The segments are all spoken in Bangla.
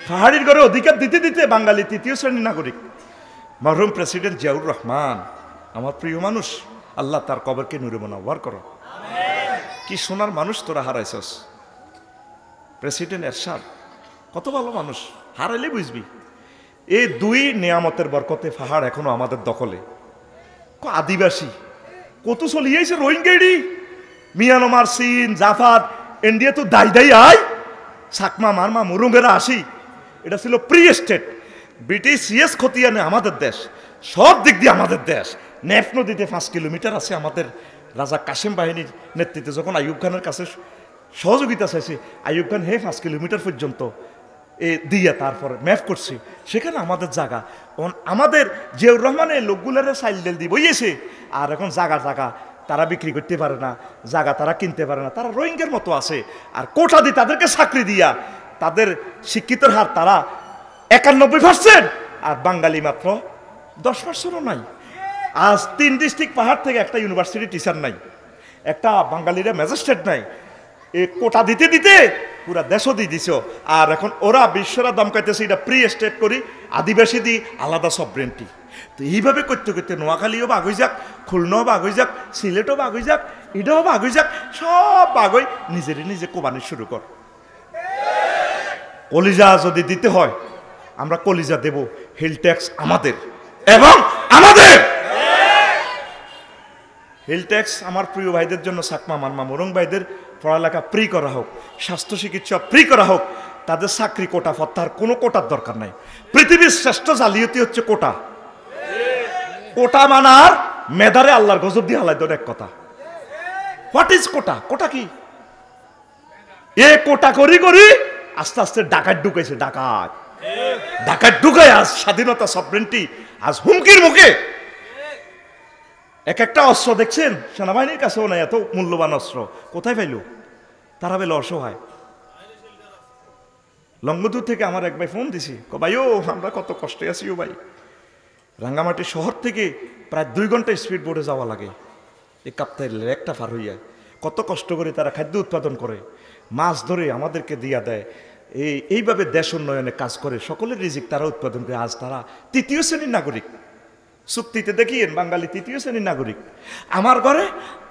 পাহাড়ির ঘরে অধিকার দিতে দিতে বাঙালি তৃতীয় শ্রেণীর নাগরিক। মরহুম প্রেসিডেন্ট জিয়াউর রহমান, আমার প্রিয় মানুষ, আল্লাহ তার কবরকে নূরে মুনাওয়ার করো। কি সোনার মানুষ তোরা হারাইছস। প্রেসিডেন্ট এরশাদ কত ভালো মানুষ, হারাইলে বুঝবি। এই দুই নিয়ামতের বরকতে পাহাড় এখনো আমাদের দখলে। আদিবাসী কত চলিয়েছে, রোহিঙ্গাড়ি মিয়ানমার, চীন, জাপান, ইন্ডিয়া তো দাই দাই আয়, সাকমা মারমা মুরুঙ্গেরা আসি। এটা ছিল প্রি স্টেট। ব্রিটিশ ইয়েস খতিয়ানে আমাদের দেশ, সব দিক দিয়ে আমাদের দেশ। নেফ নদীতে 5 কিলোমিটার আছে আমাদের। রাজা কাসেম বাহিনীর নেতৃত্বে যখন আইয়ুব খানের কাছে সহযোগিতা চাইছে, আইয়ুব খান 5 কিলোমিটার পর্যন্ত দিয়ে তারপরে ম্যাপ করছে, সেখানে আমাদের জায়গা। আমাদের জিয়াউর রহমানের লোকগুলারে সাইল ডেল দিয়ে বইয়েছে, আর এখন জায়গা তারা বিক্রি করতে পারে না, জায়গা তারা কিনতে পারে না, তারা রোহিঙ্গার মতো আছে। আর কোটা দিয়ে তাদেরকে চাকরি দিয়া তাদের শিক্ষিতের হার তারা 91%, আর বাঙালি মাত্র 10%ও নাই। আজ 3 ডিস্ট্রিক্ট পাহাড় থেকে একটা ইউনিভার্সিটি টিচার নাই, একটা বাঙালিরা ম্যাজিস্ট্রেট নাই। এই কোটা দিতে দিতে পুরা দেশও দিয়ে দিছ। আর এখন ওরা বিশ্বরা দমকাইতেছে এটা প্রি স্টেট করি, আদিবাসী দিই আলাদা সভরেন্টি। তো এইভাবে করতে করতে নোয়াখালীও বাঘ হয়ে যাক, খুলনাও বাঘ হয়ে যাক, সিলেটও বাঘ হয়ে যাক, এটাও বাঘ হয়ে যাক, সব বাঘ হয়ে নিজে কোবানি শুরু কর। কলিজা যদি দিতে হয় আমরা কলিজা দেব। হিল ট্যাক্স আমাদের এবং আমাদের। হিল ট্যাক্স আমার প্রিয় ভাইদের জন্য, সাকমা মারমা মুরং ভাইদের পড়ালেখা ফ্রি করা হোক, স্বাস্থ্য চিকিৎসা ফ্রি করা হোক, তাদের চাকরি কোটা ফত্তার কোনো কোটার দরকার নাই। পৃথিবীর শ্রেষ্ঠ জালিয়াতি হচ্ছে কোটা। কোটা মানার মেধারে আল্লাহর গজব দিয়ে হালাই দেন এক কথা। হোয়াট ইজ কোটা? কোটা কি? এ কোটা করি আস্তে আস্তে ডাকাত ঢুকাইছে। ডাকাত ঢুকায় আজ স্বাধীনতা সভরেন্টি আজ হুমকির মুখে। এক একটা অস্ত্র দেখছেন সেনাবাহিনীর কাছেও নাই, এত মূল্যবান অস্ত্র কোথায় পাইল? তারা পেল অসহায়। লঙ্গদূর থেকে আমার এক ভাই ফোন দিছি, ভাইও আমরা কত কষ্টে আছি ও ভাই। রাঙ্গামাটি শহর থেকে প্রায় 2 ঘন্টা স্পিড বোর্ডে যাওয়া লাগে, এই কাপ্তাইলের একটা পার হইয়া। কত কষ্ট করে তারা খাদ্য উৎপাদন করে, মাছ ধরে আমাদেরকে দিয়া দেয়। এইভাবে দেশ উন্নয়নে কাজ করে, সকলের রিজিক তারা উৎপাদন করে। আজ তারা 3য় শ্রেণীর নাগরিক। চুক্তিতে দেখিয়েন বাঙালি 3য় শ্রেণীর নাগরিক। আমার ঘরে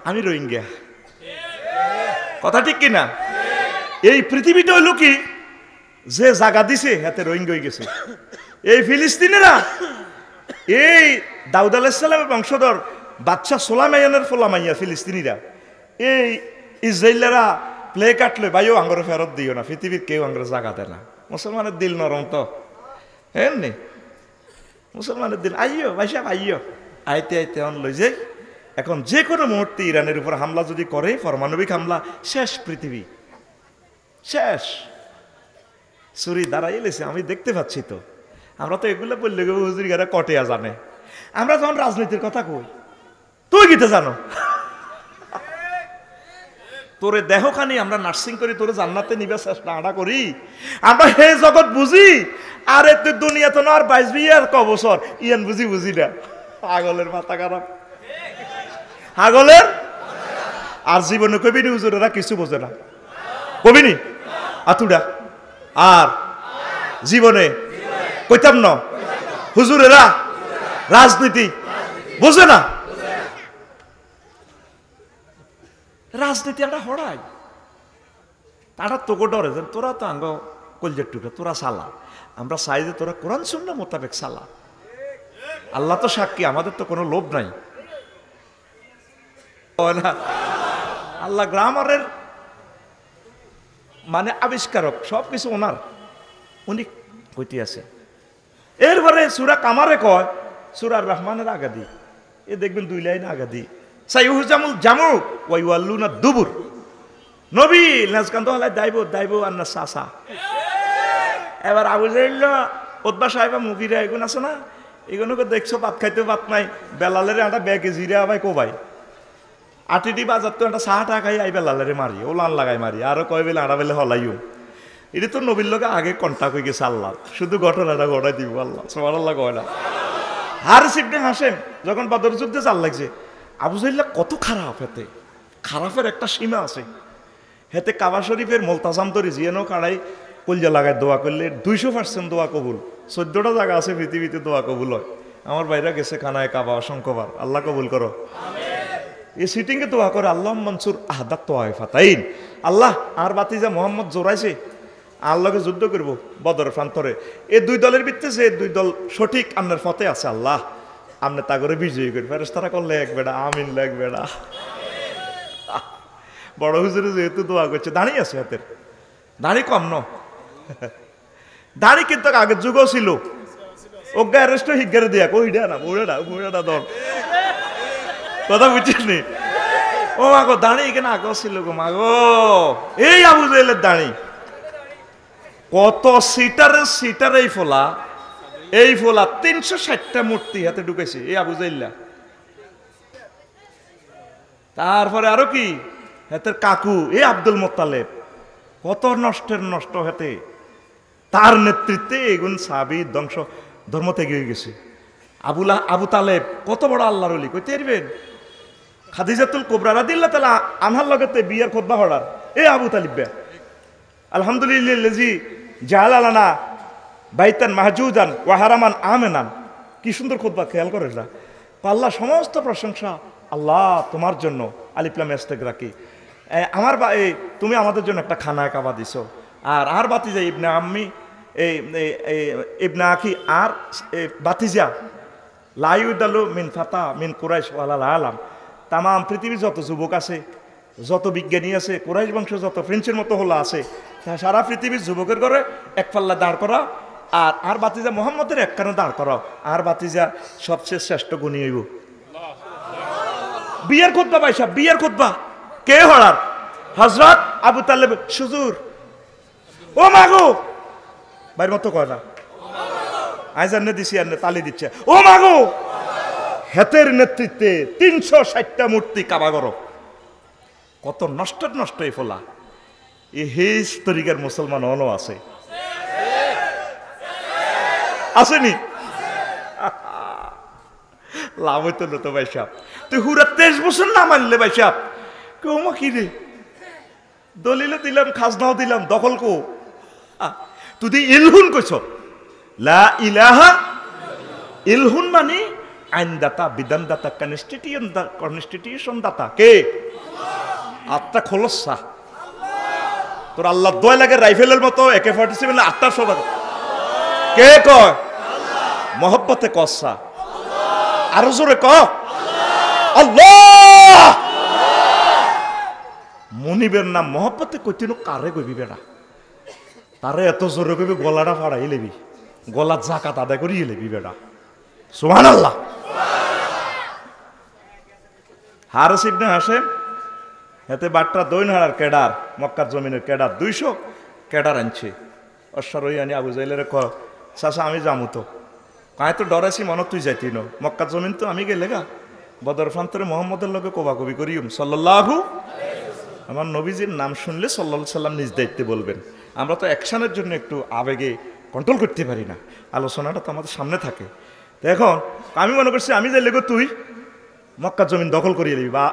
আমি রোহিঙ্গা। কথা ঠিক কিনা? এই পৃথিবীটা হইল কি, যে জায়গা দিছে হাতে রোহিঙ্গা হয়ে গেছে। এই ফিলিস্তিনেরা, এই দাউদ আলাইহিস সালামের বংশধর বাদশা সোলাইমানের ফোলামাইয়া ফিলিস্তিনিরা, এই ইসরায়েলেরা প্লে কাটলে ভাইও আঙ্গরে ফেরত দিও না, পৃথিবীর কেউ আঙ্গরে জায়গা দেয় না। মুসলমানের দিল নরম তো, এমনি মুসলমানের দিল আইও ভাই সাহেব আইও, আইতে অন লই যাই। এখন যে কোনো মুহূর্তে ইরানের উপর হামলা যদি করে, পারমাণবিক হামলা, শেষ পৃথিবী শেষ। ছুরি দাঁড়াই লেছে, আমি দেখতে পাচ্ছি তো। আমরা তো এগুলো বললে হুজুর গারা কটেয়া জানে। আমরা যখন রাজনীতির কথা কই, তুই কিতে জানো? তোরে দেহখানি আমরা নার্সিং করি, তোরে জান্নাতে নিবে চেষ্টা আড়া করি, আমরা হে জগৎ বুঝি। আরে তুই দুনিয়া তো না আর 22 আর ক বছর ইয়ান বুঝি না। পাগলের মাথা খারাপ, পাগলের। আর জীবনে কবিনি হুজুরেরা কিছু বোঝে না, কবিনি আতুডা। আর জীবনে কইতাম না হুজুরেরা রাজনীতি বোঝে না। রাজনীতি একটা হড়াই, তারা তোকে ডরে যে তোরা তো আঙ্গ কলজের টুকরা, তোরা সালা। আমরা চাই যে তোরা কোরআন সুন্নাহ মোতাবেক সালা। আল্লাহ তো সাক্ষী, আমাদের তো কোনো লোভ নাই। আল্লাহ গ্রামারের মানে আবিষ্কারক, সবকিছু ওনার, উনি কইতে আছে। এরপরে সূরা কামারে কয়, সূরার রহমানের আগাদি, এ দেখবেন 2 লাইন আগাদি, সাইয়ুহজামুল জামু ওয়া ইউয়াল্লুনা দুবুর। নবী নাজকান্ত হলাই দাইব আন্না সাসা। এবার আবু জাহেল ওতবা সাহেবা মুগিরা এগুন আছে না, এগুলোকে দেখছো ভাত খাইতে ভাত নাই, বেলালের একটা ব্যাগে জিরা ভাই কোবাই আটিটি বাজার তো একটা চাহটা খাই আই বেলালেরে মারি, ও লান লাগাই মারি, আরো কয় বেলে আড়া বেলে হলাইও। এটা তো নবীর লোকে আগে কন্টাক্ট হয়ে গেছে আল্লাহ, শুধু ঘটনাটা ঘটাই দিব আল্লাহ সুবহানাল্লাহ কয় না। হারিস ইবনে হাশেম যখন বদর যুদ্ধে চাল লাগছে, আবু জাহেল কত খারাপ, হেতে খারাপের একটা সীমা আছে। হেতে কাবা শরীফের মোলতাজাম তরি জিয়ানো কাড়াই কলজা লাগায় দোয়া করলে 200% দোয়া কবুল। 14টা জায়গা আছে পৃথিবীতে দোয়া কবুল হয়। আমার বাইরে গেছে খানায় কাবা অসংখ্যবার, আল্লাহ কবুল করো। এই সিটিংয়ে দোয়া করে আল্লাহ মনসুর আহদাত তোয়াইফাতাইন, আল্লাহ আর বাতিজা মোহাম্মদ জোরাইছে আল্লাহকে যুদ্ধ করব বদর প্রান্তরে। এই দুই দলের ভিত্তিতে যে দুই দল সঠিক আপনার ফতে আছে, আল্লাহ আপনি তা করে বিজয়ী করি। ফেরেশতারা করলে এক বেড়া আমিন লেখ বেড়া। বড় হুজুরে যেহেতু দোয়া করছে, দাঁড়িয়ে আছে হাতের দাড়ি কম ন, দাড়ি কিন্তু আগের যুগও ছিল। অজ্ঞা অ্যারেস্ট হিগারে দিয়া কইডা না বুড়াটা দল কথা বুঝছিস নি? ও মাগো দাঁড়ি এখানে আগেও ছিল গো মাগো। এই আবু জাহেলের দাঁড়ি কত সিটার এই ফোলা 360টা মূর্তি হাতে ঢুকেছে এই আবু জাহেল্লা। তারপরে আরো কি হাতের কাকু এই আব্দুল মোত্তালেব, কত নষ্ট হাতে তার নেতৃত্বে এগুন সাহাবী ধ্বংস ধর্ম থেকে গেছে। আবু তালেব কত বড় আল্লাহর ওলি কইতে পারবেন? খাদিজাতুল কুবরা রাদিয়াল্লাহু তাআলা আনহার লগতে বিয়ার খুতবা হড়ার এই আবু তালিব আলহামদুলিল্লাহি জালালানা বাইতান মাহজুদান ওয়া হারামান আমিনান। কি সুন্দর খুতবা, খেয়াল করে না? আল্লাহ সমস্ত প্রশংসা আল্লাহ তোমার জন্য। আলিফ লাম ইস্তিগরাকি, আমার তুমি আমাদের জন্য একটা খানায় কাবা দিছো। আর বাতিজা ইবনে আম্মি ইবনে আখি আর বাতিজা লাইউদালু মিন ফাতা মিন কুরাইশ ওয়ালাল আলাম। তাম পৃথিবীর যত যুবক আছে, যত বিজ্ঞানী আছে, কুরাইশ বংশ যত ফ্রেঞ্চের মতো হলো আছে, তা সারা পৃথিবীর যুবকের ঘরে এক পাল্লা দাঁড় করা আর বাতিজা মোহাম্মদের এক কানে দাঁড় করাও। আর বাতিজা সবচেয়ে শ্রেষ্ঠ গুণী হইব। বিয়ের খুতবা ভাইসা, বিয়ের খুতবা কে হড়ার? হযরত আবু তালেব হুজুর। ও মাগো ভাইয়ের মতো কয় না, আইজান্নে দিছি আর তালি দিচ্ছে। ও মাগো হেতের নেতৃত্বে 360টা মূর্তি কাবা করো। কত নষ্ট এই ফোলা। এই হেজ তরিকার মুসলমান অনও আছে, আসেনি? লাভ হইতো না তো ভাই সাহেব। তুই হুরা 23 বছর না মানলে ভাই সাহেব কেউ কি রে দলিলে দিলাম, খাজনাও দিলাম, দখল কো তুই ইলহুন কইছ। লা ইলাহা ইলহুন মানে আইনদাতা, বিধানদাতা, কনস্টিটিউশন দাতা কে? আত্মা খোলসা তোর আল্লাহ দয় লাগে রাইফেলের মতো AK-47 আটটা সদা কে কয়? মহব্বতে কসা আরো জোরে ক আল্লাহ। মনিবের নাম মহব্বতে কইতিনো কারে কইবি বেড়া? তারে এত জোরে কইবি গলাটা ফাড়াই লেবি, গলা জাকাত আদায় করিয়ে লেবি বেড়া। সুবহানাল্লাহ। হারিস ইবনে হাশিম এতে বাট্টা দইন হারার কেডার, মক্কার জমিনের কেডার 200 কেডার আনছে। অশ্বরই আনি আবু জাহেলের ক চাচা আমি যামু তো, কায় তো ডরাইছি মনত তুই যাইতি ন, মক্কার জমিন তো আমি গেলে গা বদর প্রান্তরে মোহাম্মদের লগে কোবাকবি করিম সাল্লাল্লাহু। আমার নবীজির নাম শুনলে সাল্লাল্লাহু সাল্লাম নিজ দায়িত্বে বলবেন। আমরা তো অ্যাকশনের জন্য একটু আবেগে কন্ট্রোল করতে পারি না, আলোচনাটা তো আমাদের সামনে থাকে। তো এখন আমি মনে করছি আমি যাইলে গো তুই মক্কার জমিন দখল করিয়ে দিবি বা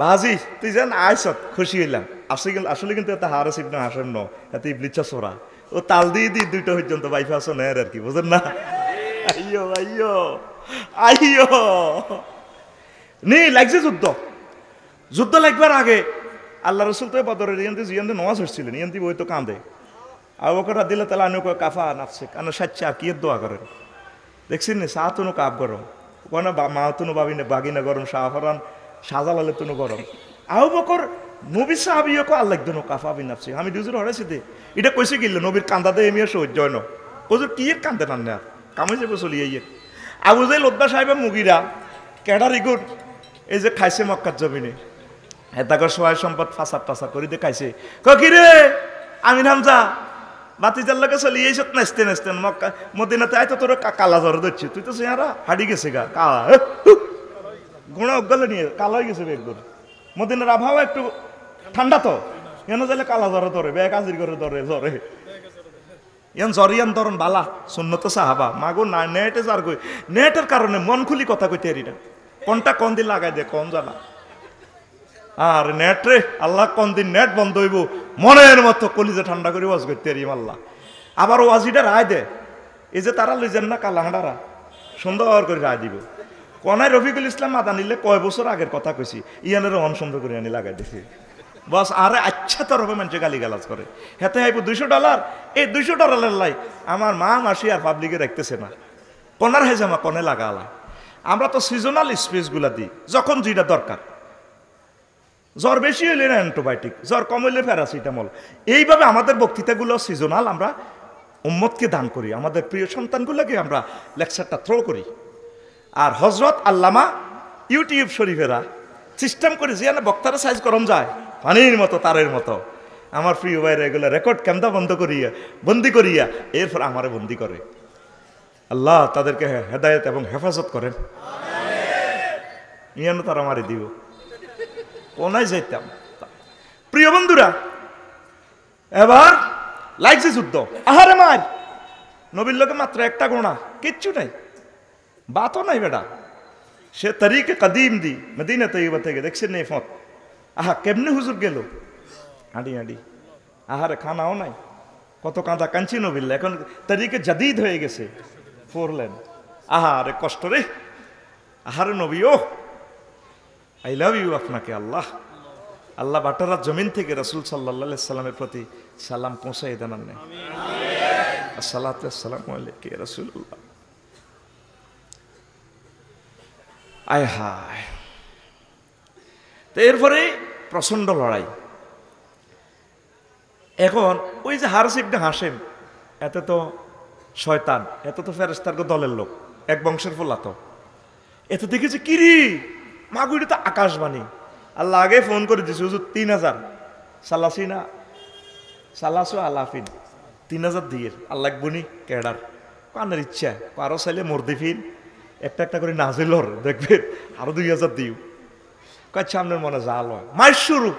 বাজি তুই যেন আইসত খুশি হইলাম। আসলে কিন্তু এটা হারিস ইবনে হাশিম ন, এত ইবলিচ্ছা সোরা ও তাল দিয়ে দুইটা পর্যন্ত বাইফা আসো নেয় আর কি, বুঝেন না? আইয়ো আইয়ো আইয়ো নি লাগছে যুদ্ধ লাগবার আগে আল্লাহ রসুল তো বদরের ইয়ান্তে নওয়াজ হচ্ছিলেন, ইয়ান্তি বই তো কাঁদে। আবু বকর রাদিয়াল্লাহু তাআলা আনহু কয় কাফা নাফসে কান সাচ্চা কি দোয়া করেন দেখছেন নি? সাহাতুনু কাপ গরম কোন মাহাতুনু বাগিনা গরম, শাহফরান শাহজালালে তুনু গরম। আবু বকর নবী সাহাবীও কো আল্লাহ দনু কাফা বিনাফসি। আমি দুজুর হরাইছি দে এটা কইছে গিল নবীর কান্দাতে এমিয়া সহ্য হয় না। হুজুর কি এর কান্দে না না কামে যাবে চলিয়ে ইয়ে। আবু জাহেল উতবা সাহেবের মুগিরা কেডার ইগুর এই যে খাইছে মক্কার জমিনে হেতাগর সহায় সম্পদ ফাঁসা করে দিয়ে খাইছে। কি রে আমিন হামজা বাতিজার লোকে চলিয়ে এসে নাচতে মক্কা মদিনাতে আয় তো তোর কালা জ্বর ধরছে, তুই তো চেহারা হাড়ি গেছে গা কালা গোড়া অজ্ঞালে নিয়ে কালো হয়ে গেছে একদম। মদিনার আবহাওয়া একটু ঠান্ডা তো কেন যাইলে কালা জ্বরে ধরে বে কাজির করে ধরে জ্বরে ইয়ান জরিয়ান ধরন বালা সুন্নত সাহাবা মাগো না নেটে যার কই নেটের কারণে মন খুলি কথা কইতে এরিটা কোনটা কোন দিন লাগাই দে কম জানা আর নেট রে আল্লাহ কোন দিন নেট বন্ধ হইব মনের মতো কলিজা ঠান্ডা করে ওয়াজ করতে পারি আল্লাহ। আবার ওয়াজিটা রায় দে, এই যে তারা লইছেন না কালাহাঁড়ারা, সুন্দর করে রায় দিব। কনায় রফিকুল ইসলাম মাদানিলে কয় বছর আগের কথা কইছি, ইয়ানের অন সুন্দর করে আনি লাগাই দিছি বস। আরে আচ্ছা তরফে মানুষে গালি গালাজ করে, হেতে আইব $200, এই $200 লাই আমার মা মাসি আর পাবলিকে রাখতেছে না, কনার হেজামা কনে লাগালা। আমরা তো সিজনাল স্পেসগুলা দিই যখন যেটা দরকার। জ্বর বেশি হইলে না অ্যান্টিবায়োটিক, জ্বর কম হইলে প্যারাসিটামল। এইভাবে আমাদের বক্তৃতাগুলো সিজনাল আমরা উম্মতকে দান করি, আমাদের প্রিয় সন্তানগুলোকে আমরা লেকচারটা থ্রো করি। আর হজরত আল্লামা ইউটিউব শরীফেরা সিস্টেম করে যে বক্তারা সাইজ করম যায় পানির মতো তারের মতো। আমার প্রিয় ভাইরা এগুলো রেকর্ড ক্যামেরা বন্দি করিয়া এরপর আমারে বন্দি করে। আল্লাহ তাদেরকে হেদায়েত এবং হেফাজত করেন। ইয়ানো তারা মারি দিব, কোনায় যাইতাম। প্রিয় বন্ধুরা, এবার লাগছে যুদ্ধ। আহারে মার, নবীর লোকে মাত্র একটা গোনা, কিচ্ছু নাই, বাতও নাই বেটা। সে তরিকে কদিম দি মদিনা তৈবা থেকে দেখছেন নেই ফত। আহা কেমনে হুজুর গেল হাঁটি হাঁটি, আহারে খানাও নাই, কত কাঁদা কাঞ্চি নবিল্লা, এখন তরিকে জাদিদ হয়ে গেছে 4 লেন। আহারে কষ্ট রে, আহারে নবী ও আই লাভ ইউ আপনাকে। আল্লাহ আল্লাহ বাটারা জমিন থেকে রাসূল সাল্লাল্লাহু আলাইহি সাল্লামের প্রতি সালাম পৌঁছাই দেন। আসসালাতু ওয়াসসালামু আলাইকা ইয়া রাসূলুল্লাহ। আয় হায়। তো এরপরে প্রচন্ড লড়াই। এখন ওই যে হারিস ইবনে হাশেম, এত তো শয়তান, এত তো ফেরেশতার দলের লোক, এক বংশের ফলাতো। এত দেখেছে কিরি মাগুড়ি তো আকাশবাণী। আল্লাহ আগে ফোন করে দিছে হুজুর 3000 সালাসিনা সালাসু আলাফিন 3000 দিয়ে আল্লাহ বুনি কেডার কানের ইচ্ছা আরো চাইলে মর্দিফিন একটা একটা করে নাজিলর দেখবে আরো 2000 দিও। কয় সামনের মনে জাল হয় মাস শুরু।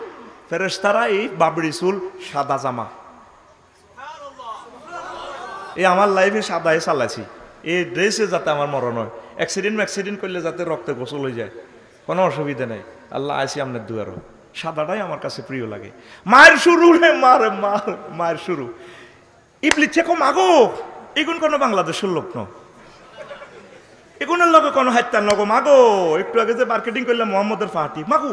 ফেরেশতারা এই বাবরি চুল, সাদা জামা, এই আমার লাইফে সাদাই চালাইছি, এই ড্রেসে যাতে আমার মরণ হয়, অ্যাক্সিডেন্ট করলে যাতে রক্তে গোসল হয়ে যায়, কোনো অসুবিধা নেই। আল্লাহ আইসি আপনার দুয়ারও, সাদাটাই আমার কাছে প্রিয় লাগে। মায়ের শুরু রে মারে মার, মায়ের শুরু ইবলিচ্ছে কো মাগো, এগুন কোনো বাংলাদেশের লোক ন, এগুনের লগে কোনো হাইতার নগো মাগো। একটু আগে যে মার্কেটিং করলাম মোহাম্মদের ফাটি মাগো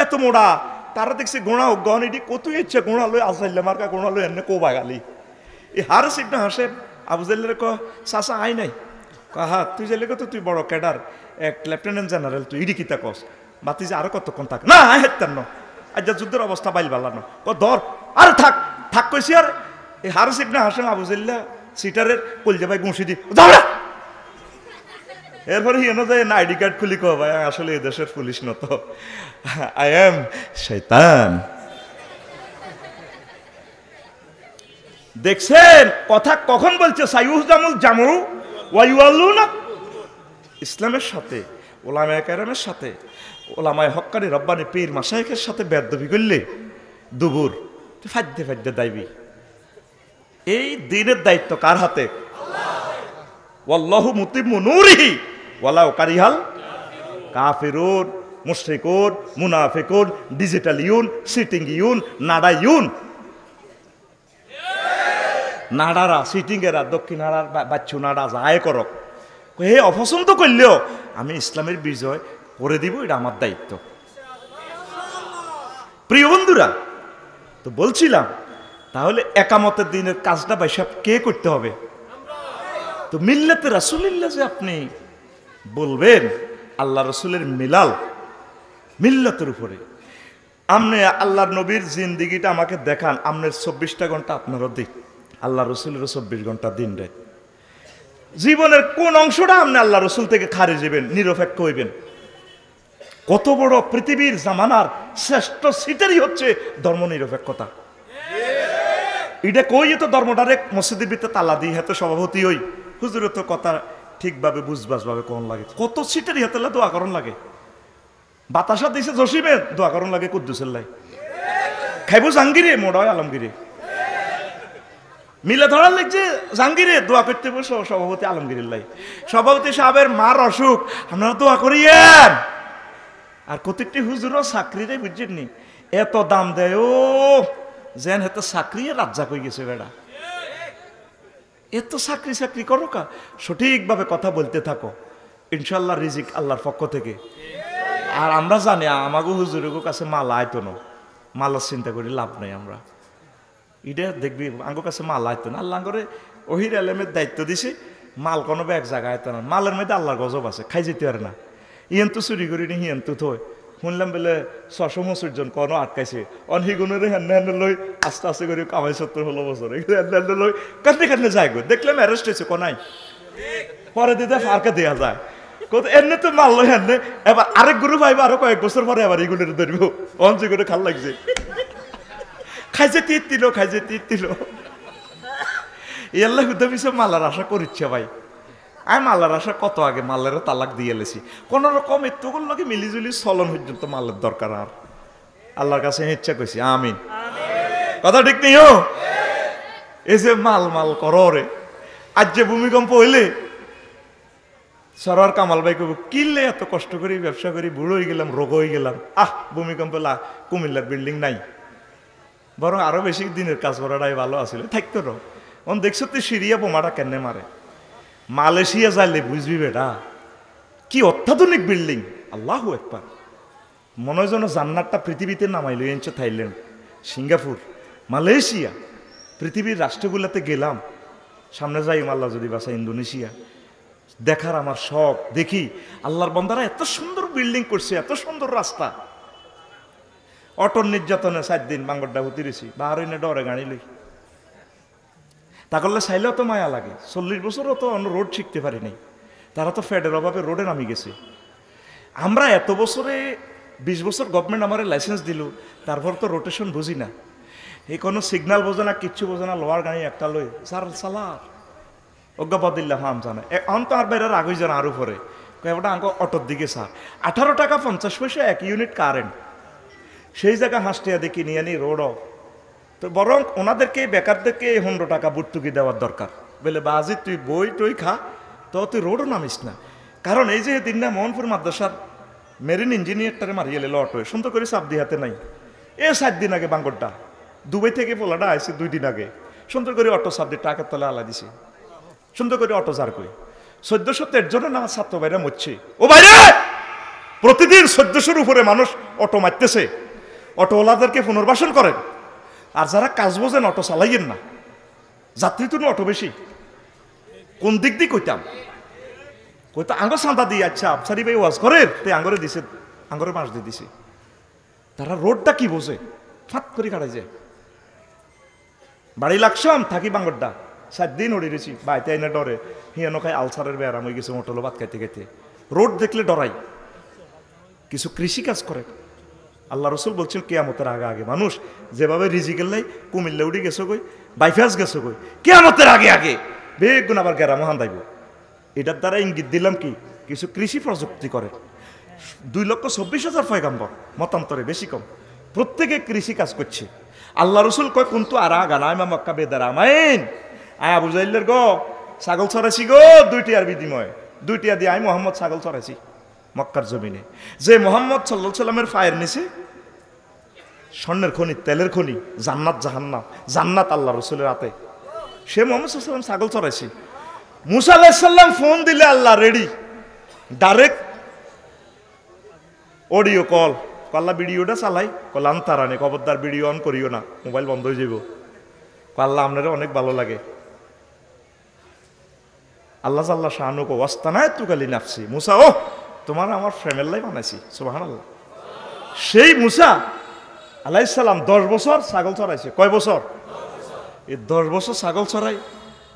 এত মোড়া, তারা দেখছি গোড়া হোক গন এটি কত ইচ্ছে গোড়া লই আসাইলে মার্কা গোড়া লই এনে কো বাগালি। এই হারিস ইবনে হাশেম আবু জাহলের ক চাচা আই নাই, কাহা তুই জাইলে কত তুই বড় ক্যাডার, এক লেফটেন্যান্ট জেনারেল, তুই ইডি কিতা কস বাতি যে আরো কতক্ষণ থাক না হেতেন না আজ যুদ্ধের অবস্থা বাইল বালানো ক ধর আরে থাক থাক কইছি। আর এই হারিস ইবনে হাশেম আবু জাহল্লা সিটারের কলজা ভাই গুঁসি দি দাঁড়া। এরপরে হিনো যায় না আইডি কার্ড খুলি কো ভাই আসলে এই দেশের পুলিশ নত, আই এম শয়তান। দেখছেন কথা কখন বলছে সাইয়ুহজামুল জামু ওয়া ইউআল্লুনা, ইসলামের সাথে ওলামায়ে কেরামের সাথে ওলামায়ে হক্কানি রব্বানি পীর মাশায়েখের সাথে বেয়াদবি করলে দুবুর ফাদ্দে ফাদ্দে দাইবি। এই দিনের দায়িত্ব কার হাতে? ওয়াল্লাহু মুতিম্মু নূরিহি ওয়ালাউ কারিহাল কাফিরুন মুশরিকুন মুনাফিকুন ডিজিটাল ইউন সিটিং ইউন নাডা ইউন। নাডারা সিটিং এরা দক্ষিণ নাড়ার বাচ্চু নাড়া যায় করক, হে অপছন্দ করলেও আমি ইসলামের বিজয় করে দিব, এটা আমার দায়িত্ব। প্রিয় বন্ধুরা, তো বলছিলাম তাহলে একামতের দিনের কাজটা ভাইসাব কে করতে হবে? তো মিল্লাতে রাসূলিল্লাহ যে আপনি বলবেন, আল্লাহ রসুলের মিলাল মিল্লাতের উপরে। আপনি আল্লাহর নবীর জিন্দিগিটা আমাকে দেখান, আপনার 24টা ঘন্টা আপনারও দিক, আল্লাহ রসুলেরও 24 ঘন্টা দিন রাত। জীবনের কোন অংশটা আপনি আল্লাহ রসুল থেকে খারিজ হইবেন, নিরপেক্ষ হইবেন? কত বড় পৃথিবীর জামানার শ্রেষ্ঠ সিটারই হচ্ছে ধর্ম নিরপেক্ষতা। এটা কই তো ধর্মটারে মসজিদের ভিতরে তালা দিই হাতে সভাপতি হই, হুজুর তো কথা ঠিকভাবে বুঝবাস ভাবে কোন লাগে, কত সিটারই হাতে দোয়া করণ লাগে। বাতাসা দিছে জসিমে দোয়া করণ লাগে কুদ্দুসের লাই, খাইব জাহাঙ্গীরে মোড়া হয় আলমগীরে, মিলে ধরার লাগছে জাহাঙ্গীরে দোয়া করতে বসো সভাপতি আলমগীরের লাই। সভাপতি সাহেবের মার অসুখ, আপনারা দোয়া করিয়েন। আর প্রত্যেকটি হুজুরও চাকরিরে বুঝছেন নি এত দাম দেয় ও যেন হেতে চাকরি রাজ্জাক হয়ে গেছে বেড়া। এত চাকরি চাকরি করো কা, সঠিকভাবে কথা বলতে থাকো, ইনশাল্লাহ রিজিক আল্লাহর পক্ষ থেকে। আর আমরা জানি আমাগো হুজুরের কাছে মাল আয়তো না, মালার চিন্তা করি লাভ নাই। আমরা এটা দেখবি আঙ্গো কাছে মাল আয়তো না, আল্লাহ করে ওহির আলেমের দায়িত্ব দিছে, মাল কোনো এক জায়গায় আয়তো না, মালের মধ্যে আল্লাহর গজব আছে, খাই যেতে পারে না। ইয়েন তো চুরি করি নি, হিয়েন তো থই শুনলাম বলে 600 জন কোনো আটকাইছে, অনহিগুণের হ্যান্ডে হ্যান্ডে লই আস্তে আস্তে করে কামাই 70-16 বছর হ্যান্ডে হ্যান্ডে লই কান্দে কান্দে যায় গো, দেখলাম অ্যারেস্ট হয়েছে কোনাই, পরে দিতে ফারকে দেওয়া যায় কত এমনি তো মাল লই হ্যান্ডে। এবার আরেক গ্রুপ আইবা আরো কয়েক বছর পরে আবার এগুলোর ধরবো, অঞ্চি করে খাল লাগছে, খাইছে তীর ইয়াল্লাহ হুদা পিছে মালার আশা করিচ্ছে ভাই। আমি মালার আশা কত আগে মালের তালাক দিয়ে লেছি, কোন রকম এতগুলো লোকে মিলিজুলি চলন পর্যন্ত মালের দরকার। আর আল্লাহর কাছে ইচ্ছা করছি আমিন, কথা ঠিক নেই। এই যে মাল মাল করো রে, আজ যে ভূমিকম্প হইলে সরোয়ার কামাল ভাই কব কিনলে এত কষ্ট করি ব্যবসা করি বুড়ো হয়ে গেলাম, রোগ হয়ে গেলাম, ভূমিকম্প কুমিল্লার বিল্ডিং নাই, বরং আরো বেশি দিনের কাজ করাটাই ভালো আছিল, থাকতো না। দেখছো তুই সিরিয়া বোমাটা কেন মারে, মালয়েশিয়া যাইলে বুঝবি বেটা কি অত্যাধুনিক বিল্ডিং, আল্লাহু আকবার। মনে হয় যেন জান্নাতটা পৃথিবীতে নামাইল। এনছে থাইল্যান্ড, সিঙ্গাপুর, মালয়েশিয়া, পৃথিবীর রাষ্ট্রগুলোতে গেলাম, সামনে যাই আল্লাহ যদি বাসা ইন্দোনেশিয়া দেখার আমার শখ। দেখি আল্লাহর বান্দারা এত সুন্দর বিল্ডিং করছে, এত সুন্দর রাস্তা। অটোর নির্যাতনে 4 দিন বাঙ্গরডা হতে রয়েছি, বাহারিনে ডরে গাড়ি লই, তা করলে চাইলেও তো মায়া লাগে। 40 বছরও তো অন্য রোড শিখতে পারি নাই, তারা তো ফেডের অভাবে রোডে নামি গেছে। আমরা এত বছরে 20 বছর গভর্নমেন্ট আমার লাইসেন্স দিল, তারপর তো রোটেশন বুঝি না, এই কোনো সিগন্যাল বোঝে না, কিচ্ছু বোঝে না, লোয়ার গাড়ি একটা লই সালার অজ্ঞাপদিল্লা হাম জানে অন তো আর বাইরে আগুই জানা আরো পরে কয়েকটা আঙ্ক অটোর দিকে স্যার 18 টাকা 50 পয়সা 1 ইউনিট কারেন্ট, সেই জায়গা হাসটিয়া দেখি নিয়ে নি রোড। তো বরং ওনাদেরকে বেকারদেরকে 15 টাকা ভর্তুকি দেওয়ার দরকার, বলে বাজি তুই বই টই খা, তো তুই রোডও নামিস না। কারণ এই যে দিন না মোহনপুর মাদ্রাসার মেরিন ইঞ্জিনিয়ারটারে মারিয়ে এলো অটোয়, সুন্দর করে চাপ দিয়ে হাতে নাই, 7 দিন আগে বাঙ্গরটা দুবাই থেকে পোলাটা আসছে 2 দিন আগে, সুন্দর করে অটো চাপ দিয়ে টাকার তলা আলা দিছে, সুন্দর করে অটো যার কই 1413 জনের না ছাত্র বাইরে মরছে। ও বাইরে প্রতিদিন 1400-র উপরে মানুষ অটো মারতেছে, অটোওয়ালাদেরকে পুনর্বাসন করেন। আর যারা কাজ বোঝেন অটো চালাইয়েন না, যাত্রী তো অটো বেশি। কোন দিক দিয়ে কইতাম কইতো আঙ্গ চাঁদা দিয়ে, আচ্ছা আফসারি ভাই ওয়াজ করেন, তাই আঙ্গরে দিছে, আঙ্গরে মাস দিয়ে দিছে। তারা রোডটা কি বোঝে, ফাঁক করে কাটাই যায়। বাড়ি লাগছাম থাকি বাঙ্গরডা 7 দিন ওড়ে গেছি, বাইতে আইনা ডরে হিয়ানো খাই আলসারের ব্যারাম হয়ে গেছে, মোটলো ভাত খাইতে খাইতে রোড দেখলে ডরাই। কিছু কৃষি কাজ করে, আল্লাহ রসুল বলছেন কেয়ামতের আগে আগে মানুষ যেভাবে রিজিকের লাই কুমিল্লা উড়ি গেছো কই, বাইফাস গেছো কই, কেয়ামতের আগে আগে বেগুন আবার গেরামো হান্দাইব। এটার দ্বারা ইঙ্গিত দিলাম কি কিছু কৃষি প্রযুক্তি করে। 2,24,000 পয়গাম্বর মতান্তরে বেশি কম, প্রত্যেকে কৃষি কাজ করছে। আল্লাহ রসুল কয় কিন্তু আর গানায় মা মক্কা বেদার আমাইন আয় আবু জাইলের গো ছাগল চড়াইছি গো 2 টিয়ার বিনিময়ে, 2 টিয়া দিয়ে আমি মোহাম্মদ ছাগল চড়াইছি মক্কার জমিনে। যে মোহাম্মদ সাল্লাল্লাহু আলাইহি সাল্লামের পায়ের নিচে স্বর্ণের খনি, তেলের খনি, জান্নাত জাহান্নাম, জান্নাত আল্লাহ রসুলের হাতে, সে মোহাম্মদ সাল্লাল্লাহু আলাইহি সাল্লাম ছাগল চড়াইছি। মুসা আলাইহিস সালাম ফোন দিলে আল্লাহ রেডি, ডাইরেক্ট অডিও কল, আল্লাহ ভিডিওটা চালাই, কলাম তারানে খবরদার ভিডিও অন করিও না, মোবাইল বন্ধ হয়ে যাব। আল্লাহ আপনারা অনেক ভালো লাগে। আল্লাহ আল্লাহ শাহানু কো ওয়াস্তানায় তুকালি নাফসি, মুসা ও তোমার আমার ফ্রেমের লাই বানাইছি, সুবহানাল্লাহ। সেই মুসা আলাইহিস সালাম 10 বছর ছাগল চড়াইছে। কয় বছর? এই 10 বছর ছাগল চড়াই।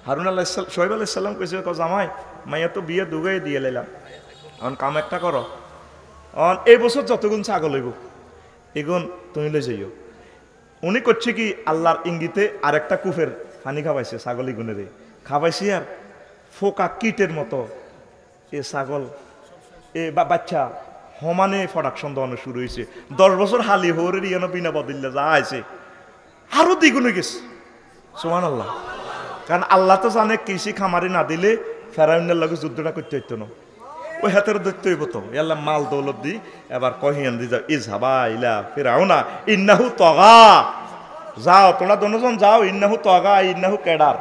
হারুন আলাইহিস সালাম, শোয়েব আলাইহিস সালাম কইছে জামাই মাইয়া তো বিয়ে দুগাই দিয়ে লাইলাম, এখন কাম একটা করো, এই বছর যতগুণ ছাগল হইব এগুন তুমি লই যাইও। উনি করছে কি আল্লাহর ইঙ্গিতে আরেকটা কুফের পানি খাওয়াইছে ছাগল ইগুনের, খাওয়াইছি আর ফোকা কিটের মতো এ ছাগল এ বাচ্চা সমানে প্রোডাকশন দেওয়ানো শুরু হয়েছে। 10 বছর হালি হরে ইয়ানো বিনা বদিল্লা যা আছে আরো দ্বিগুণে গেছে, সুবহানাল্লাহ। কারণ আল্লাহ তো জানে কৃষি খামারি না দিলে ফেরাউনের লগে যুদ্ধটা করতে হইতো না। ওই হাতের দৈত্য হইব তো এল্লা মাল দৌলত দি এবার কহিয়ান দি যাও ইজহাবা ইলা ফিরাউনা ইন্নাহু তগা, যাও তোমরা দুজন যাও, ইন্নাহু তগা ইন্নাহু কেডার।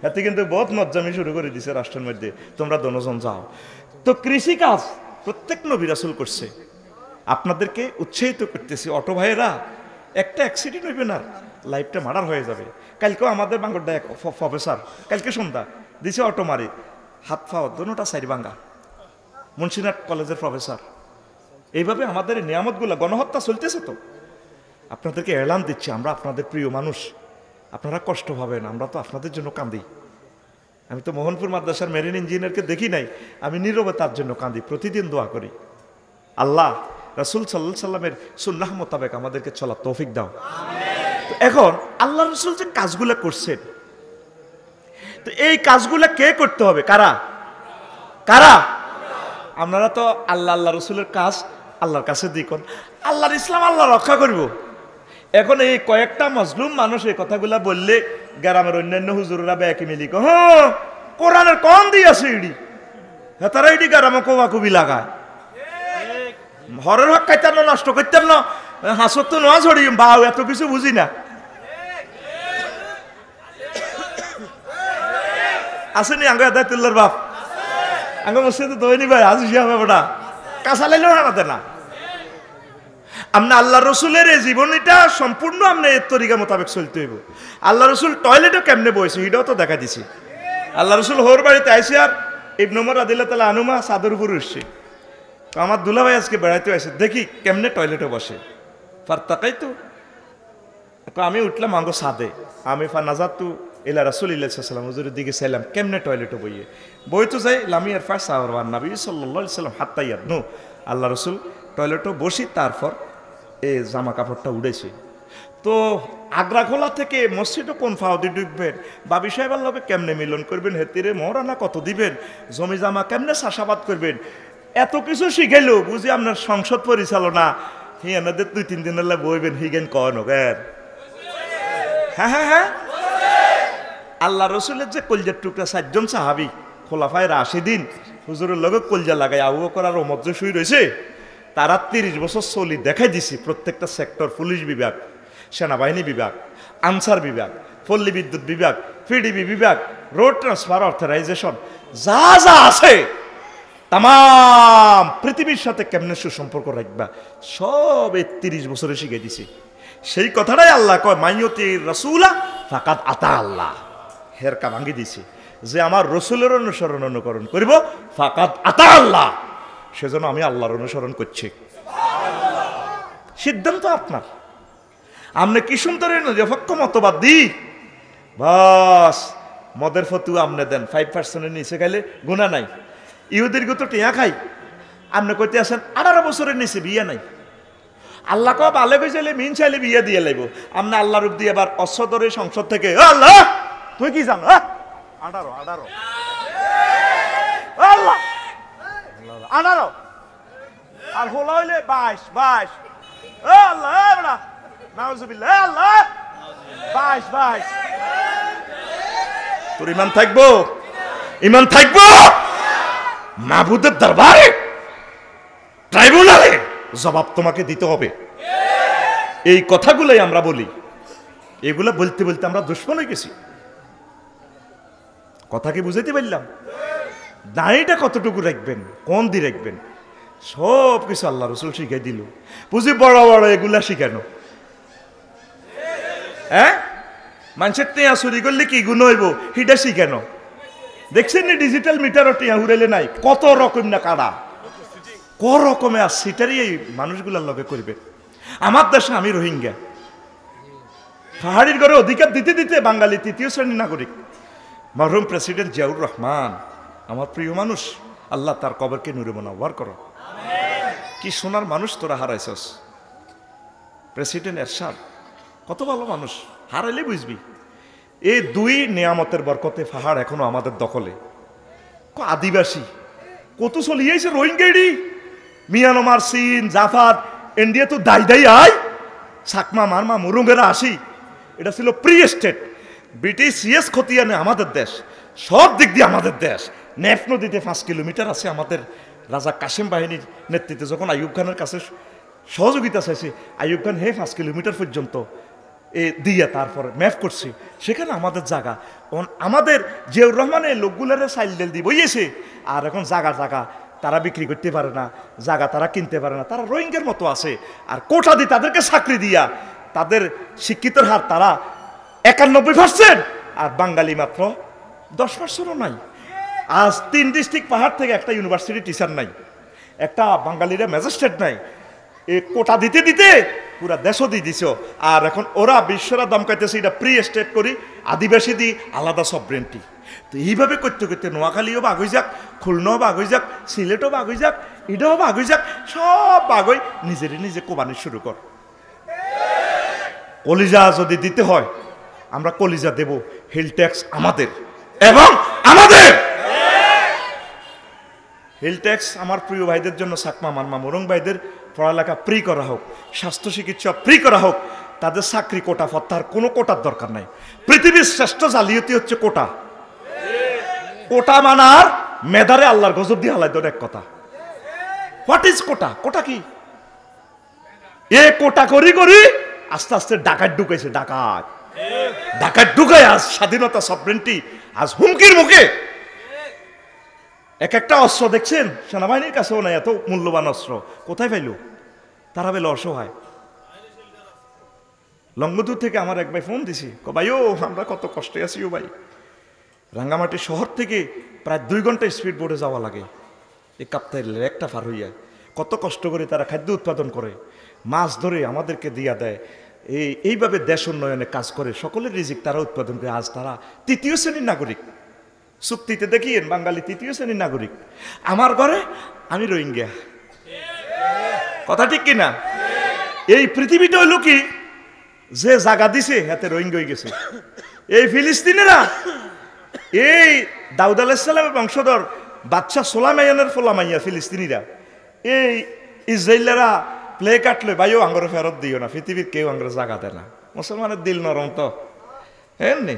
এতে কিন্তু বহুত নজ্জামি শুরু করে দিছে রাষ্ট্রের মধ্যে, তোমরা দুজন যাও। তো কৃষি কাজ প্রত্যেক নবী রাসূল করছে। আপনাদেরকে উৎসাহিত করতেছি অটো ভাইয়েরা, একটা অ্যাক্সিডেন্ট হইবে না, লাইফটা মার্ডার হয়ে যাবে। কালকেও আমাদের বাঙ্গরডা এক প্রফেসর কালকে সন্ধ্যা দিছে অটো মারি, হাত পাও দোনোটা সাইড ভাঙ্গা, মুন্সিনাট কলেজের প্রফেসর। এইভাবে আমাদের নিয়ামতগুলো, গণহত্যা চলতেছে। তো আপনাদেরকে এলান দিচ্ছি, আমরা আপনাদের প্রিয় মানুষ, আপনারা কষ্ট পাবেন, আমরা তো আপনাদের জন্য কাঁদি। আমি তো মোহনপুর মাদ্রাসার মেরিন ইঞ্জিনিয়ারকে দেখি নাই, আমি নীরবে তার জন্য কাঁদি, প্রতিদিন দোয়া করি আল্লাহ রাসূল সাল্লাল্লাহু আলাইহি সাল্লামের সুন্নাহ মোতাবেক আমাদেরকে চলার তৌফিক দাও। তো এখন আল্লাহ রাসূল যে কাজগুলো করছেন, তো এই কাজগুলো কে করতে হবে? কারা কারা? আপনারা তো আল্লাহ আল্লাহ রসুলের কাজ আল্লাহর কাছে দিকন, আল্লাহর ইসলাম আল্লাহ রক্ষা করব। এখন এই কয়েকটা মজলুম মানুষ এই কথাগুলা বললে গ্রামের অন্যান্য হুজুররা ব্যাকি মিলি হ্যাঁ কোরআনের কম দিয়েছে ইডি, হ্যাঁ তারা ইডি গ্রামে কোবাকুবি লাগায়, হরের হক খাইতাম না, নষ্ট করতাম না, হাসত তো নোয়া ছড়ি বাউ, এত কিছু বুঝি না। আসেনি আঙ্গ আদায়তুল্লাহর বাপ, আঙ্গ মসজিদে দইনি ভাই আজ হবে ওটা কাঁচা লাইলেও হারাতে না। আপনি আল্লাহ রসুলের এই জীবনীটা সম্পূর্ণ আপনি এর তরিকা মোতাবেক চলতে হইব। আল্লাহ রসুল টয়লেটও কেমনে বইছে এটাও তো দেখা দিছি। আল্লাহ রসুল হোর বাড়িতে আইসি আর ইবনে ওমর রাদিয়াল্লাহু তাআলা আনুমা চাদর উপর উঠছে, তো আমার দুলাভাই আজকে বেড়াইতে আসে, দেখি কেমনে টয়লেটে বসে। ফারতাকাই তো আমি উঠলাম আঙ্গ সাদে, আমি ফানাজাতু ইলা রাসূলিল্লাহ সাল্লাল্লাহু আলাইহি ওয়াসাল্লাম, হুজুরের দিকে চাইলাম কেমনে টয়লেটে বইয়ে বই তো যাই লামি আর ফাস আর নবী সাল্লাল্লাহু আলাইহি ওয়াসাল্লাম হাত্তা ইয়াদনু, আল্লাহ রসুল টয়লেটে বসি, তারপর এই জামা কাপড়টা উড়েছে। তো আগ্রা খোলা থেকে মসজিদও কোন ফাউদি ঢুকবেন, বাবি সাহেবের লগে কেমনে মিলন করবেন, হেতিরে মহারানা কত দিবেন, জমি জামা কেমনে চাষাবাদ করবেন, এত কিছু শিখাইলো। বুঝি আপনার সংসদ পরিচালনা হি এনাদের 2-3 দিনের লাই বইবেন হিগেন কন হ্যাঁ হ্যাঁ হ্যাঁ হ্যাঁ। আল্লাহ রসুলের যে কলজার টুকরা 4 জন সাহাবি খোলাফায়ে রাশিদিন হুজুরের লগে কলজা লাগাই আবু বকর আর ওমর যে শুই রয়েছে, তারা 30 বছর চলি দেখাই দিছি প্রত্যেকটা সেক্টর, পুলিশ বিভাগ, সেনাবাহিনী বিভাগ, আনসার বিভাগ, পল্লী বিদ্যুৎ বিভাগ, পিডিবি বিভাগ, রোড ট্রান্সফার অথরাইজেশন, যা যা আছে তাম পৃথিবীর সাথে কেমনে সুসম্পর্ক রাখবা সব 30 বছরে শিখে দিছি। সেই কথাটাই আল্লাহ কয় মাইয়তি রাসূলা ফাকাদ আতা আল্লাহ, হেরকা ভাঙ্গি দিছি যে আমার রসুলের অনুকরণ করিব, ফাকাদ আতা আল্লাহ, সেজন্য আমি আল্লাহর অনুসরণ করছি। সিদ্ধান্ত আপনার, আপনি কি সুন্দর নিরপেক্ষ মতবাদ দিই বাস মদের ফতুয়া আপনি দেন, 5% নিচে খাইলে গুণা নাই। ইহুদির তো টিয়া খাই, আপনি কইতে আসেন 18 বছরের নিচে বিয়ে নাই। আল্লাহ কব আলে কই চাইলে মিন চাইলে বিয়ে দিয়ে লাইব, আপনি আল্লাহ রূপ দিয়ে আবার অশ্বদরে সংসদ থেকে আল্লাহ তুই কি জানো 18 আল্লাহ 18 আর হলো হইলে 22 আল্লাহ নাউজুবিল্লাহ আল্লাহ 22 তোর ইমান থাকবো, ইমান থাকবো মাবুদের দরবারে ট্রাইব্যুনালে জবাব তোমাকে দিতে হবে। এই কথাগুলোই আমরা বলি, এগুলা বলতে বলতে আমরা দুশ্মন হয়ে গেছি। কথা কি বুঝাইতে পারলাম? দাঁড়িটা কতটুকু রাখবেন, কোন দিয়ে রাখবেন, সব কিছু আল্লাহ রসুল শিখাই দিল। বুঝি বড় বড় এগুলা শিখানো, হ্যাঁ মানুষের টিয়া চুরি করলে কি গুণ হইব সেটা শিখানো। দেখছেন নি ডিজিটাল মিটারও টিয়া উড়াইলে নাই, কত রকম না কারা ক রকমে আর সেটারই এই মানুষগুলার লগে করবে। আমার দেশে আমি রোহিঙ্গা, পাহাড়ির ঘরে অধিকার দিতে দিতে বাঙালি 3য় শ্রেণীর নাগরিক। মরহুম প্রেসিডেন্ট জিয়াউর রহমান আমার প্রিয় মানুষ, আল্লাহ তার কবরকে নূরে মুনাওয়ার করো। কি সোনার মানুষ তোরা হারাইছস। প্রেসিডেন্ট এরশাদ কত ভালো মানুষ, হারাইলে বুঝবি। এই 2 নিয়ামতের বরকতে পাহাড় এখনো আমাদের দখলে। আদিবাসী কত চলিয়েছে রোহিঙ্গাড়ি, মিয়ানমার, চীন, জাপান, ইন্ডিয়া তো দাই আয়, সাকমা মারমা মুরুঙ্গেরা আসি। এটা ছিল প্রি স্টেট, ব্রিটিশ সিএস খতিয়ানে আমাদের দেশ, সব দিক দিয়ে আমাদের দেশ। নেফ নদীতে 5 কিলোমিটার আছে আমাদের রাজা কাসেম বাহিনীর নেতৃত্বে যখন আইয়ুব খানের কাছে সহযোগিতা চাইছে, আইয়ুব খান 5 কিলোমিটার পর্যন্ত দিয়া তারপরে ম্যাপ করছে, সেখানে আমাদের জায়গা, আমাদের জিয়াউর রহমানের লোকগুলারে সাইল দিয়ে বইয়েছে, আর এখন জায়গা তারা বিক্রি করতে পারে না, জায়গা তারা কিনতে পারে না, তারা রোহিঙ্গার মতো আছে। আর কোটা দিয়ে তাদেরকে চাকরি দিয়া তাদের শিক্ষিতের হার তারা 91%, আর বাঙালি মাত্র 10%ও নাই। আজ 3 ডিস্ট্রিক্ট পাহাড় থেকে একটা ইউনিভার্সিটি টিচার নাই, একটা বাঙালিরা ম্যাজিস্ট্রেট নাই। এই কোটা দিতে দিতে পুরা দেশও দিয়ে দিছ। আর এখন ওরা বিশ্বরা দমকাইতেছে এটা প্রি স্টেট করি, আদিবাসী দিই আলাদা সভরেন্টি। তো এইভাবে করতে করতে নোয়াখালীও বাঘ হয়ে যাক, খুলনাও বাঘ হয়ে যাক, সিলেটও বাঘ হয়ে যাক, এটাও বাঘ হয়ে যাক, সব বাঘ হয়ে নিজে কোবানি শুরু কর। কলিজা যদি দিতে হয় আমরা কলিজা দেব, হিল ট্যাক্স আমাদের এবং আমাদের। হিল ট্যাক্স আমার প্রিয় ভাইদের জন্য, সাকমা মানমা মোরং ভাইদের পড়ালেখা ফ্রি করা হোক, স্বাস্থ্য চিকিৎসা ফ্রি করা হোক, তাদের চাকরি কোটা ফত্তার কোনো কোটার দরকার নাই। পৃথিবীর শ্রেষ্ঠ জালিয়াতি হচ্ছে কোটা। কোটা মানার মেধারে আল্লাহর গজব দিয়ে হালাই দেন এক কথা। হোয়াট ইজ কোটা? কোটা কি? এ কোটা করি আস্তে আস্তে ডাকাত ঢুকাইছে, ডাকাত ঢুকায় আজ স্বাধীনতা সভরেন্টি আজ হুমকির মুখে। এক একটা অস্ত্র দেখছেন সেনাবাহিনীর কাছেও নাই, এত মূল্যবান অস্ত্র কোথায় পাইল? তারা পেল অসহায়। লঙ্গদূর থেকে আমার এক ভাই ফোন দিছি, ভাইও আমরা কত কষ্টে আছি ও ভাই, রাঙ্গামাটি শহর থেকে প্রায় 2 ঘন্টা স্পিড বোটে যাওয়া লাগে, এই কাপ্তাইলের একটা পার হইয়া। কত কষ্ট করে তারা খাদ্য উৎপাদন করে, মাছ ধরে আমাদেরকে দিয়া দেয়, এইভাবে দেশ উন্নয়নে কাজ করে, সকলের রিজিক তারা উৎপাদন করে। আজ তারা 3য় শ্রেণীর নাগরিক, চুক্তিতে দেখিয়েন বাঙালি 3য় শ্রেণীর নাগরিক। আমার ঘরে আমি রোহিঙ্গা, কথা ঠিক কিনা? এই পৃথিবীটা হইল কি, যে জায়গা দিছে হাতে রোহিঙ্গা হয়ে গেছে। এই ফিলিস্তিনেরা, এই দাউদ আলাইহিস সালামের বংশধর বাদশা সোলাইমানের ফোলামাইয়া ফিলিস্তিনিরা, এই ইসরায়েলেরা প্লে কাটলে ভাইও আঙ্গরে ফেরত দিও না, পৃথিবীর কেউ আঙ্গরে জায়গা দেয় না। মুসলমানের দিল নরম তো, এমনি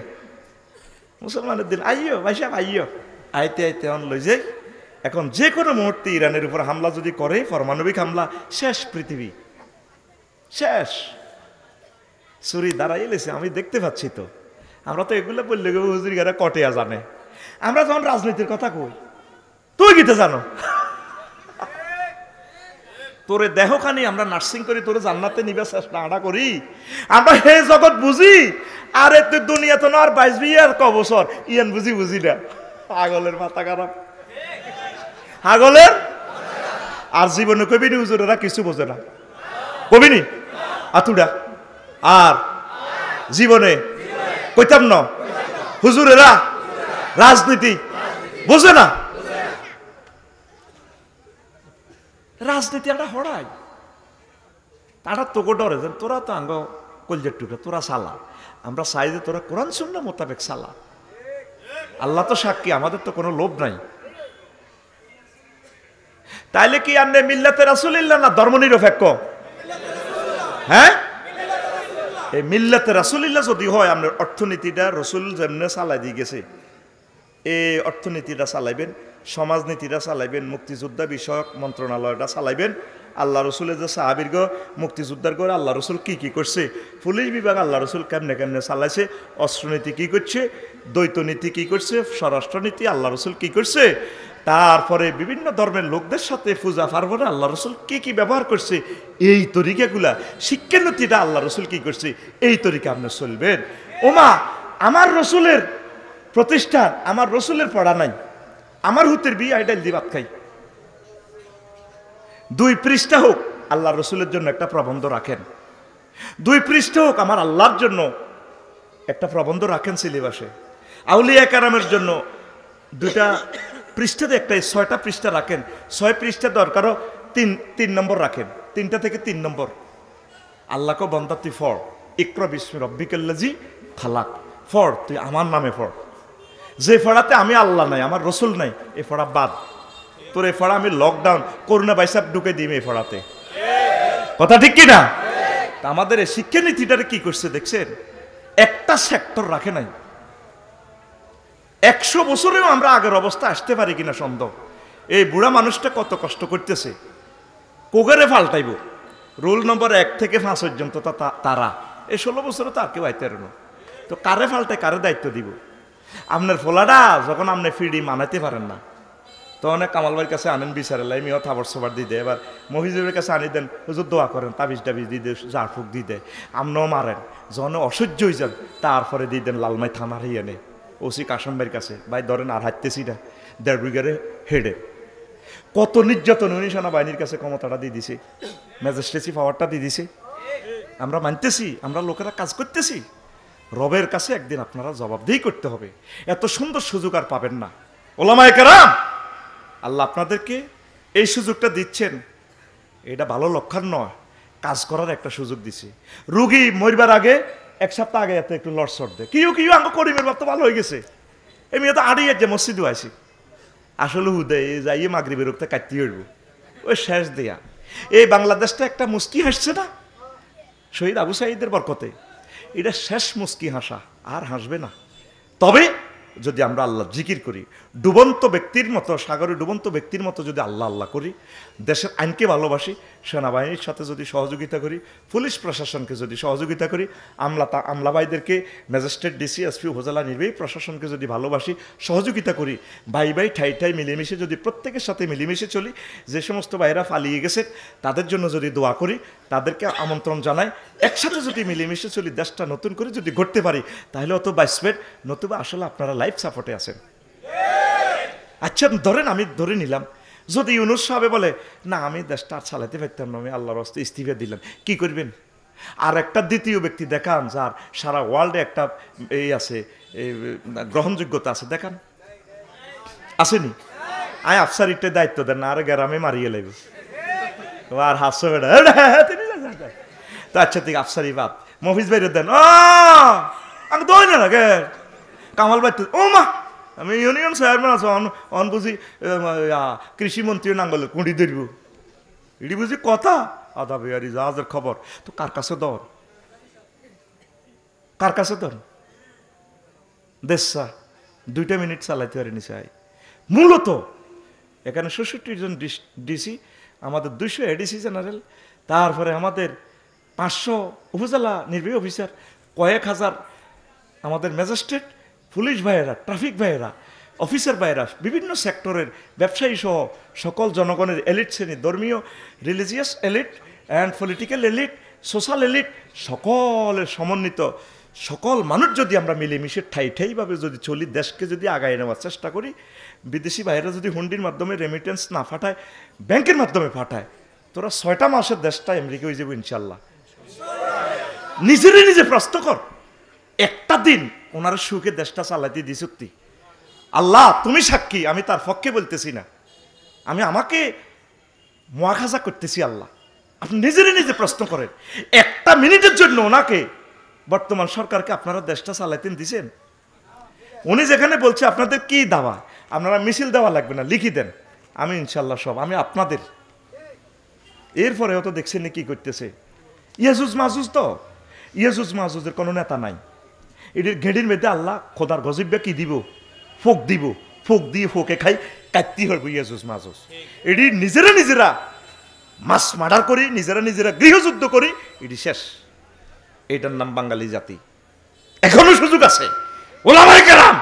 মুসলমানের দিল আইও ভাই সাহেব আইও, আইতে অন লই যাই। এখন যে কোনো মুহূর্তে ইরানের উপর হামলা যদি করে, পারমাণবিক হামলা, শেষ পৃথিবী শেষ। সুরি দাঁড়াই লেছে, আমি দেখতে পাচ্ছি তো। আমরা তো এগুলো বললে হুজুর গারা কটেয়া জানে। আমরা যখন রাজনীতির কথা কই, তুই কিতে জানো? তোরে দেহখানি আমরা নার্সিং করি, তোরে জান্নাতে নিবে চেষ্টা আড়া করি, আমরা হে জগৎ বুঝি। আরে তুই দুনিয়া তো না আর 22 আর ক বছর ইয়ান বুঝি না। পাগলের মাথা খারাপ, পাগলের। আর জীবনে কবিনি হুজুরেরা কিছু বোঝে না, কবিনি আতুডা। আর জীবনে কইতাম না হুজুরেরা রাজনীতি বোঝে না। রাজনীতি একটা হড়াই, তারা তোকে ডরে যে তোরা তো আঙ্গ কলজের টুকরা, তোরা সালা। আমরা চাই যে তোরা কোরআন সুন্নাহ মোতাবেক সালা। আল্লাহ তো সাক্ষী, আমাদের তো কোনো লোভ নাই। তাইলে কি আপনি মিল্লাতে রাসূলুল্লাহ না ধর্মনিরপেক্ষ? হ্যাঁ, এই মিল্লাতে রাসূলুল্লাহ যদি হয়, আপনার অর্থনীতিটা রসুল যেমনে চালাই দিয়ে গেছে, এই অর্থনীতিটা চালাইবেন, সমাজনীতিটা চালাইবেন, মুক্তিযোদ্ধা বিষয়ক মন্ত্রণালয়টা চালাইবেন। আল্লাহ রসুলের যে সাহাবীর্গ মুক্তিযোদ্ধার করে আল্লাহ রসুল কি করছে, পুলিশ বিভাগ আল্লাহ রসুল কেমনে চালাইছে, অস্ত্রনীতি কি করছে, দ্বৈতনীতি কি করছে, স্বরাষ্ট্রনীতি আল্লাহ রসুল কি করছে, তারপরে বিভিন্ন ধর্মের লোকদের সাথে পূজা পার্বণে আল্লাহ রসুল কি ব্যবহার করছে, এই তরিকাগুলা শিক্ষানীতিটা আল্লাহ রসুল কি করছে, এই তরিকা আপনি চলবেন। ওমা, আমার রসুলের প্রতিষ্ঠান, আমার রসুলের পড়া নাই, আমার হুতের বিয়ে আইডাল দিয়ে ভাত খাই। 2 পৃষ্ঠা হোক আল্লাহ রসুলের জন্য একটা প্রবন্ধ রাখেন, 2 পৃষ্ঠা হোক আমার আল্লাহর জন্য একটা প্রবন্ধ রাখেন সিলেবাসে। আউলিয়া কেরামের জন্য 2টা পৃষ্ঠাতে একটা 6টা পৃষ্ঠা রাখেন, 6 পৃষ্ঠা দরকারও 3 নম্বর রাখেন, 3টা থেকে 3 নম্বর। আল্লাহকে বন্দা তুই ফর, ইকরা বিস্মি রব্বিকাল্লাযী খালাক, ফর তুই আমার নামে ফর। যে ফড়াতে আমি আল্লাহ নাই, আমার রসুল নাই, এ ফড়া বাদ। তোর এ ফড়া আমি লকডাউন করোনা বাইসাপ ঢুকে দিই এই ফড়াতে, কথা ঠিক কিনা? আমাদের এই শিক্ষানীতিটারে কি করছে দেখছেন? একটা সেক্টর রাখে নাই। 100 বছরেও আমরা আগের অবস্থা আসতে পারি কিনা সন্দেহ। এই বুড়া মানুষটা কত কষ্ট করতেছে, কোগরে ফাল্টাইব। রুল নম্বর 1 থেকে 5 পর্যন্ত তারা এই 16 বছরে তো আর কেউ আইতে পারে না। তো কারে ফাল্টে কারে দায়িত্ব দিব? আপনার ফোলাটা যখন আপনি ফিডি মানাইতে পারেন না, তখন কামাল ভাইয়ের কাছে আনেন বিচারে লাই, মিও থাবর সবার দিয়ে দেয়। এবার মহিজুরের কাছে আনি দেন, হুজুর দোয়া করেন, তাবিজ টাবিজ দিয়ে দেয়, ঝাড়ফুঁক দিয়ে দেয়। আপনিও মারেন, যখন অসহ্য হয়ে যান তারপরে দিয়ে দেন লালমাই থানার এনে ওসি কাশম ভাইয়ের কাছে, ভাই ধরেন আর হাঁটতেছি না, 1.5 বিঘারে হেডে। কত নির্যাতন উনি সেনাবাহিনীর কাছে ক্ষমতাটা দিয়ে দিছে, ম্যাজিস্ট্রেসি পাওয়ারটা দিয়ে দিছে। আমরা মানতেছি, আমরা লোকেরা কাজ করতেছি। রবের কাছে একদিন আপনারা জবাবদিহি করতে হবে। এত সুন্দর সুযোগ আর পাবেন না। ওলামায়ে কেরাম, আল্লাহ আপনাদেরকে এই সুযোগটা দিচ্ছেন, এটা ভালো লক্ষণ নয়, কাজ করার একটা সুযোগ দিছে। রুগী মরবার আগে 1 সপ্তাহ আগে এত একটু লড়সড় দেয়, কিউ কিউ আঙ্গ করিমের বাপ তো ভালো হয়ে গেছে, এমনি তো আড়িয়ে যে মসজিদও আইসি, আসলে হুদে যাইয়ে মাগরিবের রূপতে কাটতে হইব, ওই শেষ দেয়া। এই বাংলাদেশটা একটা মুস্কি হাসছে না শহীদ আবু সাঈদের বরকতে, এটা শেষ মুস্কি হাসা, আর হাসবে না। তবে যদি আমরা আল্লাহ জিকির করি, ডুবন্ত ব্যক্তির মতো, সাগরে ডুবন্ত ব্যক্তির মতো যদি আল্লাহ আল্লাহ করি, দেশের আইনকে ভালোবাসি, সেনাবাহিনীর সাথে যদি সহযোগিতা করি, পুলিশ প্রশাসনকে যদি সহযোগিতা করি, আমলাভাইদেরকে, ম্যাজিস্ট্রেট, ডিসি, এসপি, উপজেলা নির্বাহী প্রশাসনকে যদি ভালোবাসি, সহযোগিতা করি, ভাই ভাই ঠাই ঠাই মিলেমিশে যদি প্রত্যেকের সাথে মিলেমিশে চলি, যে সমস্ত ভাইরা পালিয়ে গেছে তাদের জন্য যদি দোয়া করি, তাদেরকে আমন্ত্রণ জানাই, একসাথে যদি মিলেমিশে চলি, দেশটা নতুন করে যদি গড়তে পারি, তাহলে অত বাইসপেট, নতুবা আসলে আপনারা লাইফ সাপোর্টে আছেন। আচ্ছা ধরেন, আমি ধরে নিলাম যদি ইউনূস সাহেব বলে না আমি দেশটা আর চালাতে পারতাম না, আমি আল্লাহর রাস্তে ইস্তিফা দিলাম, কি করবেন? আর একটা দ্বিতীয় ব্যক্তি দেখান যার সারা ওয়ার্ল্ডে একটা এই আছে, গ্রহণযোগ্যতা আছে, দেখান, আসেনি? আয় আফসারিটা দায়িত্ব দেন না, আর গ্রামে মারিয়ে লাগবে আর হাসো বেড়া। তো আচ্ছা ঠিক আফসারি বাদ, মফিজ ভাইরে দেন, আমি দই না লাগে কামাল ভাই, ও মা আমি ইউনিয়ন চেয়ারম্যান আছো, অন বুঝি কৃষিমন্ত্রী নাঙ্গল কুঁড়ি ধরব, এটি বুঝি কথা, আদা বিহারি জাহাজের খবর। তো কার কাছে দর, কার কাছে দর? দেশা 2 মিনিট চালাইতে পারেনি চাই। মূলত এখানে 66 জন ডিসি, আমাদের 200 এডিসি জেনারেল, তারপরে আমাদের 500 উপজেলা নির্বাহী অফিসার, কয়েক হাজার আমাদের ম্যাজিস্ট্রেট, পুলিশ ভাইয়েরা, ট্রাফিক ভাইয়েরা, অফিসার ভাইয়েরা, বিভিন্ন সেক্টরের ব্যবসায়ী সহ সকল জনগণের এলিট শ্রেণী, ধর্মীয়, religious elite and political elite, social elite, সকলের সমন্বিত সকল মানুষ যদি আমরা মিলেমিশে ঠাই ঠাইভাবে যদি চলি, দেশকে যদি আগায় নেওয়ার চেষ্টা করি, বিদেশি ভাইয়েরা যদি হুন্ডির মাধ্যমে রেমিটেন্স না পাঠায়, ব্যাংকের মাধ্যমে পাঠায়, তোরা 6টা মাসের দেশটা আমেরিকা হয়ে যাবো ইনশাল্লাহ। নিজেরই নিজে প্রশ্ন কর, একটা দিন ওনার সুখে দেশটা চালাইতে দিই সত্যি, আল্লাহ তুমি সাক্ষী, আমি তার পক্ষে বলতেছি না, আমি আমাকে মুয়াখাজা করতেছি। আল্লাহ আপনি নিজেরই নিজে প্রশ্ন করেন, একটা মিনিটের জন্য ওনাকে, বর্তমান সরকারকে আপনারা দেশটা চালাইতেন দিছেন? উনি যেখানে বলছে আপনাদের কি দাওয়া, আপনারা মিছিল দেওয়া লাগবে না, লিখি দেন, আমি ইনশাল্লাহ সব আমি আপনাদের। এরপরেও তো দেখছেন কি করতেছে, ইয়াজুজ মাজুজ, তো ইয়াজুজ মাজুজের কোনো নেতা নাই, এটির ঘেড়ির মধ্যে আল্লাহ খোদার গজিব্যা কি দিব, ফোক দিব, ফোক দিয়ে ফোকে খাই, কাটতে হবে ইয়াজুজ মাজুজ। এটি নিজেরা নিজেরা মাস মার্ডার করি, নিজেরা নিজেরা গৃহযুদ্ধ করি, এটি শেষ। এটার নাম বাঙালি জাতি। এখনো সুযোগ আছে, ওলামায়ে কেরাম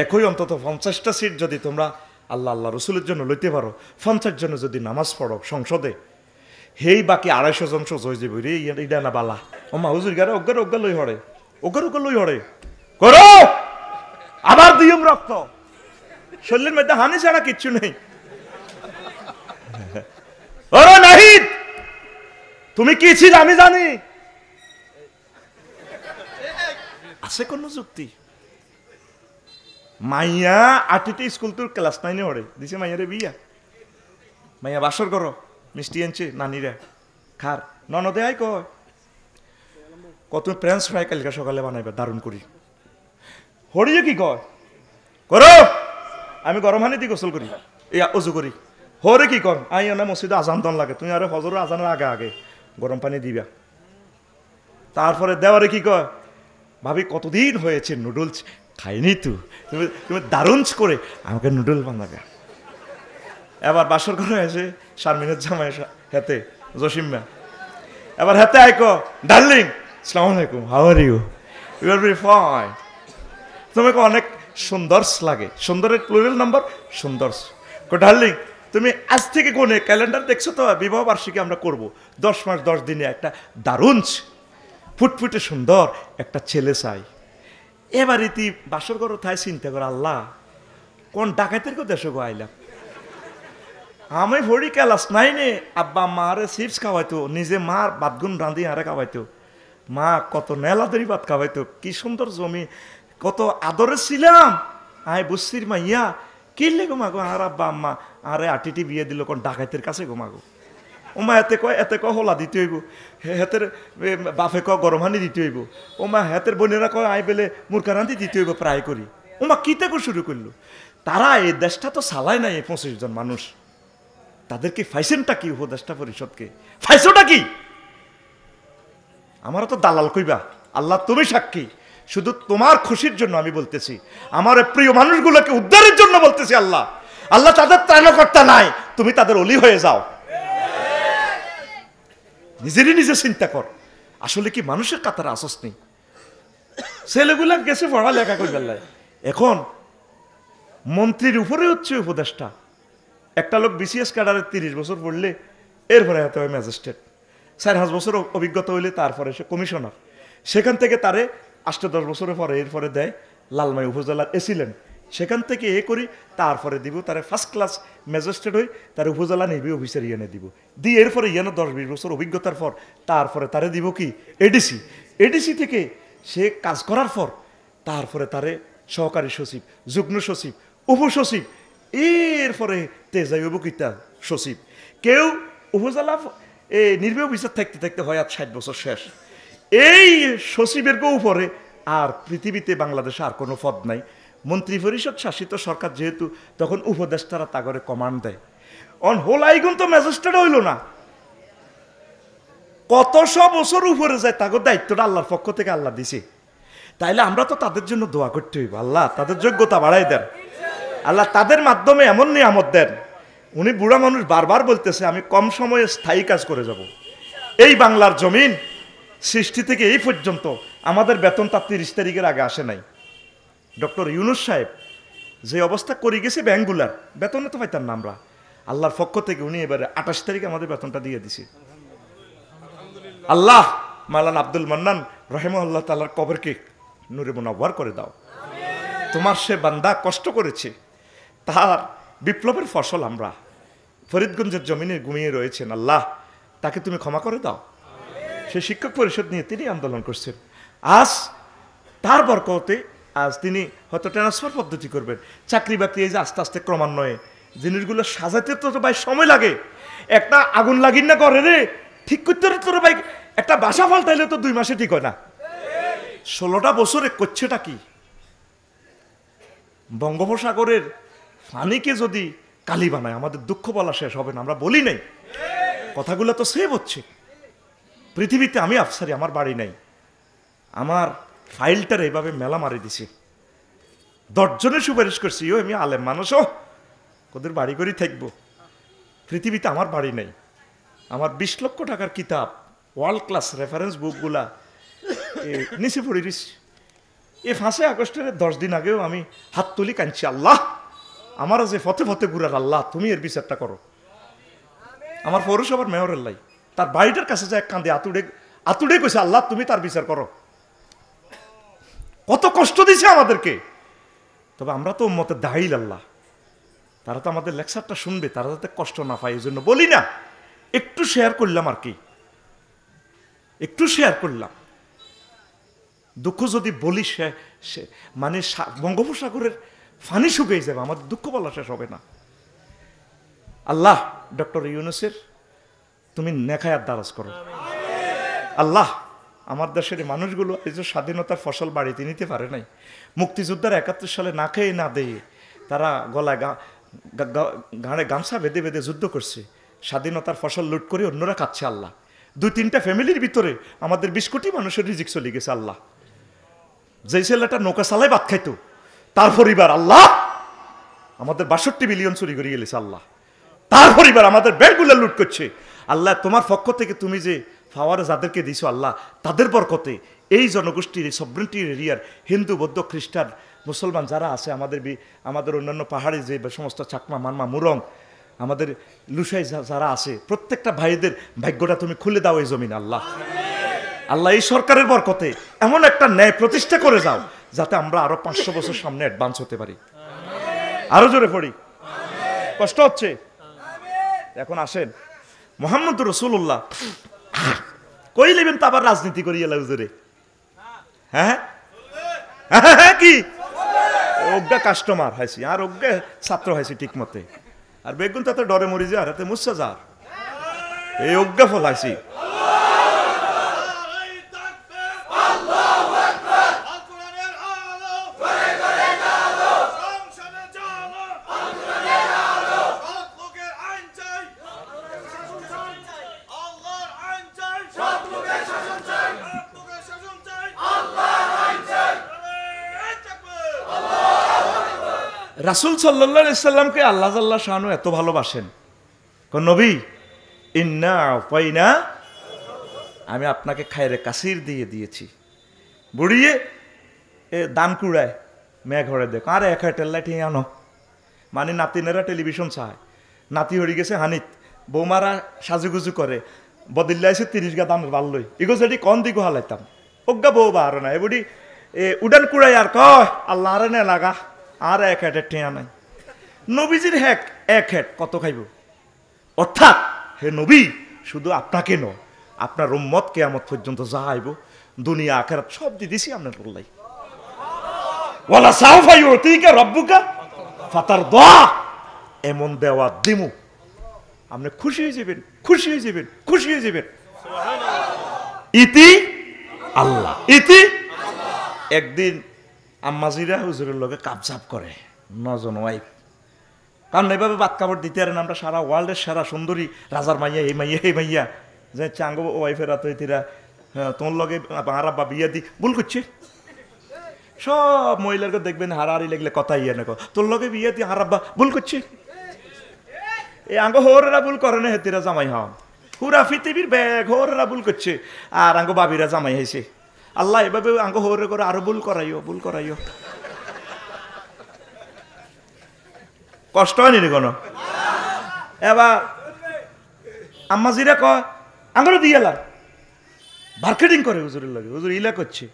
একই অন্তত 50টা সিট যদি তোমরা আল্লাহ আল্লাহ রসুলের জন্য লইতে পারো, 50 জন যদি নামাজ পড়ো সংসদে, হেই বাকি 250 জন সোজ হয়ে যাবে রে, এটা না বালা। ও মা হুজুর গারে অজ্ঞার অজ্ঞা লই হড়ে, অজ্ঞার লই হড়ে করো, আবার দিয়ম রক্ত, শরীরের মধ্যে হানি ছাড়া কিচ্ছু নেই। ওরে নাহিদ তুমি কি ছিল আমি জানি, আছে কোন যুক্তি? মাইয়া আটিতে স্কুল তোর ক্লাস 9-এ হড়ে দিছে, মাইয়ারে বিয়া, মাইয়া বাসর করো, মিষ্টি আনছে নানিরা খার, ননদে আই কয় কত ফ্রেঞ্চ ফ্রাই কালকে সকালে বানাইবা দারুণ করি, হরিয়ে কি কয় করো, আমি গরম পানি দিয়ে গোসল করি, এই অজু করি, হরে কি কন আই না মসজিদে আজান দন লাগে, তুমি আরে হজরের আজানের আগে আগে গরম পানি দিবা। তারপরে দেওয়ারে কি কয়, ভাবি কতদিন হয়েছে নুডলস খাইনি, তো তুমি দারুণ করে আমাকে নুডল বানাবে। এবার বাসর ঘরে এসে শারমিনের জামাই হেতে জসিম্মা এবার হেতে আইকো ডার্লিং আসসালামু আলাইকুম how are you you are very fine তোমাকে অনেক সুন্দর লাগে সুন্দরের প্লুরাল নাম্বার সুন্দর ডার্লিং তুমি আজ থেকে কোনে ক্যালেন্ডার দেখছো তো বিবাহ বার্ষিকী আমরা করব 10 মাস 10 দিনে একটা দারুণ ফুটফুটে সুন্দর একটা ছেলে চাই। এবার ইতি বাসর ঘর থাই চিন্তা করে আল্লাহ কোন ডাকাতের কেউ দেশ গো আইলাম আমি ভরি ক্লাস 9-এ আব্বা মারে চিপস খাওয়াইতো নিজে মার বাতগুন রাঁধি আরে খাওয়াইতো মা কত নেলাদারি ভাত খাওয়াইতো কি সুন্দর জমি কত আদরে ছিলাম আয় বুঝছির মা ইয়া কিনলে গো মাগো আর আব্বা আম্মা আরে আটিটি বিয়ে দিল কোন ডাকাতের কাছে গো মাগো ও মা এতে কয় হোলা দিতে হইব হেতের বাপে কয় গরম হানি দিতে হইব ও মা হেতের বোনেরা কয় আই বেলে মুরকা রাঁধি দিতে হইব প্রায় করি ও মা কী থেকে শুরু করলো তারা এই দেশটা তো চালায় নাই 25 জন মানুষ তাদেরকে ফাইসেনটা কি উপদেষ্টা পরিষদকে ফাইসোটা কি আমারও তো দালাল কইবা আল্লাহ তুমি সাক্ষী শুধু তোমার খুশির জন্য আমি বলতেছি আমার প্রিয় মানুষগুলোকে উদ্ধারের জন্য বলতেছি আল্লাহ আল্লাহ তাদের ত্রাণকর্তা নাই তুমি তাদের অলি হয়ে যাও নিজেরই নিজে চিন্তা কর আসলে কি মানুষের কাতারে আসস নেই ছেলেগুলা গেছে পড়ালেখা করে বেলায় এখন মন্ত্রীর উপরে হচ্ছে উপদেষ্টা একটা লোক বিসিএস ক্যাডারে 30 বছর পড়লে এরপরে হতে হয় ম্যাজিস্ট্রেট 4-5 বছর অভিজ্ঞতা হইলে তারপরে সে কমিশনার সেখান থেকে তারে 8-10 বছরের পরে এরপরে দেয় লালমাই উপজেলার এসিলেন্ট সেখান থেকে করি তারপরে দিব তারে ফার্স্ট ক্লাস ম্যাজিস্ট্রেট হই তার উপজেলা নির্বাহী অফিসার ইয়েনে দিব দিয়ে এরপরে ইয়েনে 10-20 বছর অভিজ্ঞতার পর তারপরে তারে দিব কি এডিসি থেকে সে কাজ করার পর তারপরে তারে সহকারী সচিব যুগ্ম সচিব উপসচিব এরপরে তেজাই অবকিতা সচিব কেউ উপজেলা নির্বাহী অফিসার থাকতে থাকতে হয় আর 60 বছর শেষ এই সচিবের উপরে আর পৃথিবীতে বাংলাদেশে আর কোনো পদ নাই মন্ত্রী পরিষদ শাসিত সরকার যেহেতু তখন উপদেষ্টারা তাগরে কমান্ড দেয় অন হোলাইগুন তো ম্যাজিস্ট্রেট হইল না কত বছর উপরে যায় তাগর দায়িত্বটা আল্লাহর পক্ষ থেকে আল্লাহ দিছে তাইলে আমরা তো তাদের জন্য দোয়া করতে হইব আল্লাহ তাদের যোগ্যতা বাড়াই দেন আল্লাহ তাদের মাধ্যমে এমন নিয়ামত দেন উনি বুড়া মানুষ বারবার বলতেছে আমি কম সময়ে স্থায়ী কাজ করে যাব এই বাংলার জমিন সৃষ্টি থেকে এই পর্যন্ত আমাদের বেতন তার 30 তারিখের আগে আসে নাই ডক্টর ইউনুস সাহেব যে অবস্থা করে গেছে ব্যাংকগুলার বেতনে তো পাইতাম না আমরা আল্লাহর পক্ষ থেকে উনি এবারে 28 তারিখে আমাদের বেতনটা দিয়ে দিছে আল্লাহ মাওলানা আব্দুল মান্নান রহিমাহুল্লাহ তাআলার কবরকে নূরে মুনাওয়ার করে দাও তোমার সে বান্দা কষ্ট করেছে তার বিপ্লবের ফসল আমরা ফরিদগঞ্জের জমিনে ঘুমিয়ে রয়েছেন আল্লাহ তাকে তুমি ক্ষমা করে দাও সে শিক্ষক পরিষদ নিয়ে তিনি আন্দোলন করছেন আজ তার বরকতে আজ তিনি হয়তো ট্রান্সফার পদ্ধতি করবেন চাকরি বাকরি এই যে আস্তে আস্তে ক্রমান্বয়ে জিনিসগুলো সাজাতে তো ভাই সময় লাগে একটা আগুন লাগিন না করে রে ঠিক করতে তোর ভাই একটা বাসা পাল্টাইলে তো 2 মাসে ঠিক হয় না 16টা বছরে করছেটা কি বঙ্গোপসাগরের পানিকে যদি কালি বানায় আমাদের দুঃখ বলা শেষ হবে না আমরা বলি নাই কথাগুলো তো সেভ হচ্ছে পৃথিবীতে আমি আফসারি আমার বাড়ি নাই আমার ফাইলটার এইভাবে মেলা মারি দিছি 10 জনের সুপারিশ করছি ও আমি আলেম মানুষও ওদের বাড়ি করেই থাকবো পৃথিবীতে আমার বাড়ি নাই আমার 20 লক্ষ টাকার কিতাব ওয়ার্ল্ড ক্লাস রেফারেন্স বুকগুলা নিচে পড়ে দিচ্ছি এই 5 আগস্টের 10 দিন আগেও আমি হাত তুলি কাঁদছি আল্লাহ আমার যে ফতে ফতে ঘুরার আল্লাহ তুমি এর বিচারটা করো আমার পৌরসভার মেয়রের লাই তার বাড়িটার কাছে যায় কাঁদে আতুড়ে কইছে আল্লাহ তুমি তার বিচার করো কত কষ্ট দিছে আমাদেরকে তবে আমরা তো উম্মতের দাহিল আল্লাহ তারা তো আমাদের লেকচারটা শুনবে তারা যাতে কষ্ট না পায় এই জন্য বলি না একটু শেয়ার করলাম আর কি একটু শেয়ার করলাম দুঃখ যদি বলি সে মানে বঙ্গোপসাগরের ফানি শুকিয়ে যাবে আমাদের দুঃখ বলা শেষ হবে না আল্লাহ ডক্টর ইউনুসের তুমি নেখায়াত দারাজ করো আল্লাহ আমার দেশের মানুষগুলো এই যে স্বাধীনতার ফসল বাড়িতে নিতে পারে নাই মুক্তিযোদ্ধার 71 সালে না খেয়ে না দিয়ে তারা গলায় ঘাড়ে গামছা বেঁধে বেঁধে যুদ্ধ করছে স্বাধীনতার ফসল লুট করে অন্যরা খাচ্ছে আল্লাহ 2-3টা ফ্যামিলির ভিতরে আমাদের 20 কোটি মানুষের রিজিক চলে গেছে আল্লাহ যেই ছেলেটা নৌকা চালায় ভাত খাইতো তার পরিবার আল্লাহ আমাদের 62 বিলিয়ন চুরি করে গেছে আল্লাহ তার পরিবার আমাদের ব্যাংকগুলো লুট করছে। আল্লাহ তোমার পক্ষ থেকে তুমি যে পাওয়ার যাদেরকে দিছো আল্লাহ, তাদের বরকতে এই জনগোষ্ঠীর এই সবরেন্টি এরিয়ার হিন্দু বৌদ্ধ খ্রিস্টান মুসলমান যারা আছে, আমাদের অন্যান্য পাহাড়ি যে সমস্ত চাকমা মানমা মুরং আমাদের লুসাই যারা আছে, প্রত্যেকটা ভাইদের ভাগ্যটা তুমি খুলে দাও এই জমিন আল্লাহ। আল্লাহ এই সরকারের বরকতে এমন একটা ন্যায় প্রতিষ্ঠা করে যাও যাতে আমরা আরো 500 বছর সামনে অ্যাডভান্স হতে পারি। আরো জোরে পড়ি, কষ্ট হচ্ছে। এখন আসেন মোহাম্মদ রসুল্লাহ কই নেবেন, তা আবার রাজনীতি করি এলা হুজুরে। হ্যাঁ হ্যাঁ কি অজ্ঞা কাস্টমার হাইছি আর অজ্ঞা ছাত্র হাইছি ঠিক মতে, আর বেগুন তাতে ডরে মরি যার হাতে মুসা যার এই অজ্ঞা ফল হাইছি। রাসূল সাল্লাল্লাহু আলাইহি সাল্লামকে আল্লাহ জাল্লা শানু এত ভালোবাসেন, কোন নবী ইন্না আতাইনা, আমি আপনাকে খায়রে কাসির দিয়ে দিয়েছি। বুড়িয়ে এ দান কুড়ায় মেয়ে ঘরে দেখো আরে এক টেল্লা ঠিক আনো, মানে নাতিনেরা টেলিভিশন চায়, নাতি হরি গেছে হানিত, বৌমারা সাজুগুজু করে, বদিল্লাইছে 30 গা দানের ভাল লই ইগো সেটি কন দিগো হালাইতাম অজ্ঞা বউ বা আর না এ বুড়ি এ উডান কুড়াই আর কয় আল্লাহ আরে নে লাগা আর এক হেটের ঠেয়া নাই। নবীজির এক হেট কত খাইব? অর্থাৎ হে নবী শুধু আপনাকে নয়, আপনার উম্মত কিয়ামত পর্যন্ত যা আইব দুনিয়া আখিরাত সব দিয়ে দিছি আপনার বললাই। ওয়ালা সাউফা ইউতিকা রাব্বুকা ফাতারদা, এমন দেওয়া দিমু আপনি খুশি হয়ে যাবেন, খুশি হয়ে যাবেন, খুশি হয়ে যাবেন। ইতি আল্লাহ, ইতি একদিন আম্মাজিরা হুজুরের লগে কাপজাপ করে নজন ওয়াইফ, কারণ এইভাবে বাদ কাপড় দিতে পারেন আমরা সারা ওয়ার্ল্ডের সেরা সুন্দরী রাজার মাইয়া এই মাইয়া এই মাইয়া যে চাঙ্গ ওয়াইফের আতইতিরা তোর লগে আর আব্বা বিয়া দি ভুল করছে। সব মহিলাকে দেখবেন হারাহারি লাগলে কথা ইয়ে না তোর লগে বিয়া দি আর আব্বা ভুল করছে। এই আঙ্গ হোরেরা ভুল করে না, হেতিরা জামাই হন পুরা পৃথিবীর ব্যাগ হোরেরা ভুল করছে, আর আঙ্গ বাবিরা জামাই হয়েছে। আল্লাহ এভাবে আঙ্গ হোরে করে আরো ভুল করাইও, ভুল করাইও। কষ্ট হয়নি রে কোনো? এবার আম্মাজিরা কয় আঙ্গরও দিয়ে এলাম মার্কেটিং করে হুজুরের লাগে, হুজুর ইলা করছে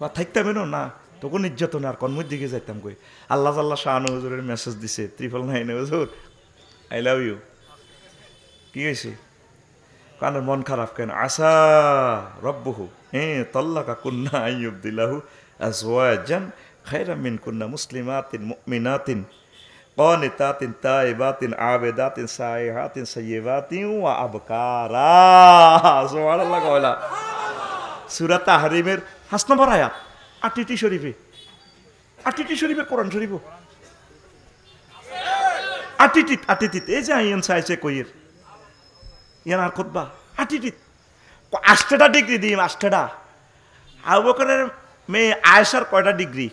কথা থাকতাম না তখন নির্যাতন আর কর্মের দিকে যাইতাম কই। আল্লাহ আল্লাহ শাহানু হুজুরের মেসেজ দিছে 999 হুজুর আই লাভ ইউ। কি হয়েছে? কারণ মন খারাপ কেন? আসা রব্বহু তাল্লাকা কুন্না আইয়ুবদিলাহু আজওয়াজান খায়রাম মিন কুন্না মুসলিমাতিন মুমিনাতিন কানিতাতিন তাইবাতিন আবেদাতিন সাইহাতিন সাইয়্যিবাতিন ওয়া আবকারা। সুবহানাল্লাহ কওলা। সূরা তাহরিমের 5 নম্বর আয়াত, আটিটি শরীফে, আটিটি শরীফে কোরআন শরীফ আটিটিত আটিটিত এই যে আইন চাইছে কইয়ের ইয়ান আর খুতবা আটিটিত 8টা ডিগ্রি দিই, 8টা। আবু বকরের মেয়ে আয়েশার কয়টা ডিগ্রি?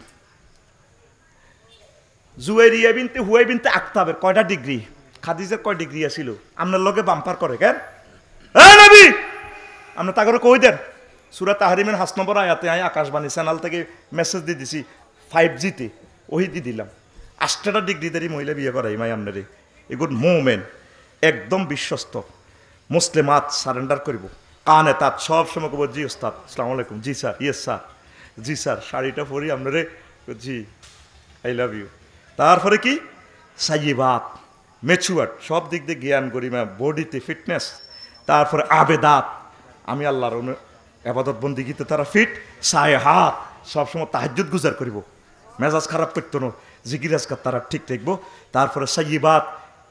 জুয়াইরিয়া বিনতে হুয়াই বিনতে আক্তাবের কয়টা ডিগ্রি? খাদিজার কয় ডিগ্রি আছিল? আপনার লগে বাম্পার করে কেন? এই নবী আপনি তা করে কই দেন। সূরা তাহরিমের 5 নম্বর আয়াতে আমি আকাশবাণী চ্যানেল থেকে মেসেজ দিয়ে দিছি 5G-তে ওহি দিয়ে দিলাম 8টা ডিগ্রিদারি মহিলা বিয়ে করাই মাই আপনারে। এগুড মোমেন একদম বিশ্বস্ত মুসলিমাত সারেন্ডার করিব, কানে তাত সব সময় কব জি ওস্তাদ আসসালামু আলাইকুম, জি স্যার, ইয়েস স্যার, জি স্যার, শাড়িটা পরি আপনারে জি আই লাভ ইউ। তারপরে কি সাইয়্যিবাত ম্যাচুয়ার্ড সব দিক দিয়ে জ্ঞান গরিমা বডিতে ফিটনেস, তারপরে আবেদাত আমি আল্লাহর আবাদত বন্দিগিতে তারা ফিট, সায়হাত সবসময় তাহাজ্জুদ গুজার করিব, মেজাজ খারাপ করতো না, জিকির আজকার তারা ঠিক থাকবো। তারপরে সাইয়্যিবাত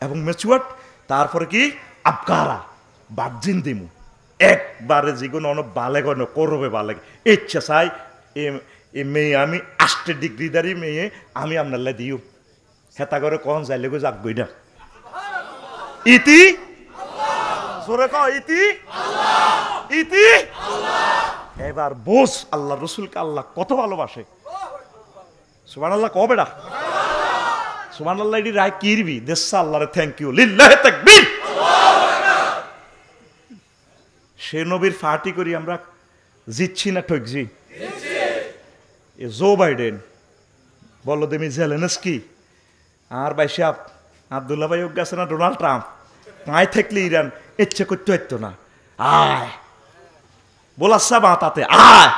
এবং ম্যাচুয়ার্ড, তারপরে কি আবকারা বার্জিন দিমু একবারে যেগুলো অনেক বালে গণ করবে বালে ইচ্ছা চাই এ মেয়ে আমি 8 ডিগ্রিদারি মেয়ে আমি আপনার দিও হেতা করে কন যাইলে গো যাক বই না ইতি জোরে কও ইতি ইতি। এবার বোস আল্লাহ রসুলকে আল্লাহ কত ভালোবাসে। সুবহানাল্লাহ কও বেটা সুবহানাল্লাহ এটি রায় কিরবি দেশা আল্লাহরে থ্যাংক ইউ লিল্লাহি তাকবীর। সে নবীর ফাটি করি আমরা জিতছি না ঠকছি? এ জো বাইডেন, ভলোদিমির জেলেনস্কি, আর বাইসাব আব্দুল্লাহ ভাই গেছে না ডোনাল্ড ট্রাম্প, পায়ে থাকলে ইরান ইচ্ছে করতে হইতো না। আয় বলাচ্ছা বা তাতে আয়,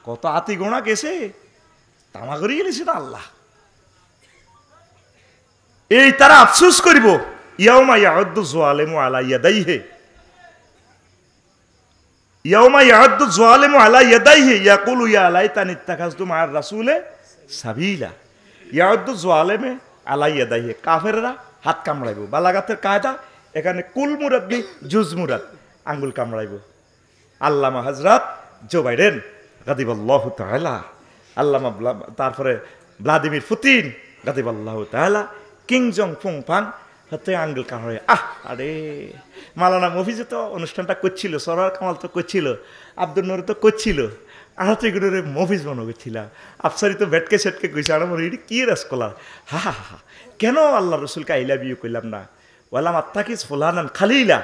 কত আতি গোনা গেছে, তামা করে গেলেছে না আল্লাহ। এই তারা আফসোস করিব, ইয়াউমা ইয়াউদ্দু যালিমু আলা ইয়াদাইহি, ইয়াউমা ইয়াউদ্দু যালিমু আলা ইয়াদাইহি ইয়াকুলু ইয়া লাইতানি ইত্তাখাযতু মা'আর রাসূলি সাবিলা। ইয়াউদ্দু যালিমু আলা ইয়াদাইহি, কাফেররা হাত কামড়াইব। বালাগাতের কায়দা এখানে কুল মুরাদ নেই, জুজ মুরাদ, আঙ্গুল কামড়াইব। আল্লামা হযরত জো বাইডেন গাদিবাল্লাহু তাআলা, আল্লামা তারপরে ভ্লাদিমির পুতিন গাদিবাল্লাহু তাআলা, কিং জং ফুং ফাং হাতে আঙ্গুল কামড়াই। আরে মালানা মফিজে তো অনুষ্ঠানটা করছিল, সরার কামাল তো করছিল, আব্দুল নূর তো করছিল, আর তো এগুলো মফিজ মনে করছিলাম। আফসারি তো ভেটকে সেটকে কইছে, আর মনে এটি কি রাসকলার, হা হা হা, কেন আল্লাহ রসুলকে আই লাভ ইউ কইলাম না, ওয়ালাম আত্মাকিস ফোলানান খালিলা,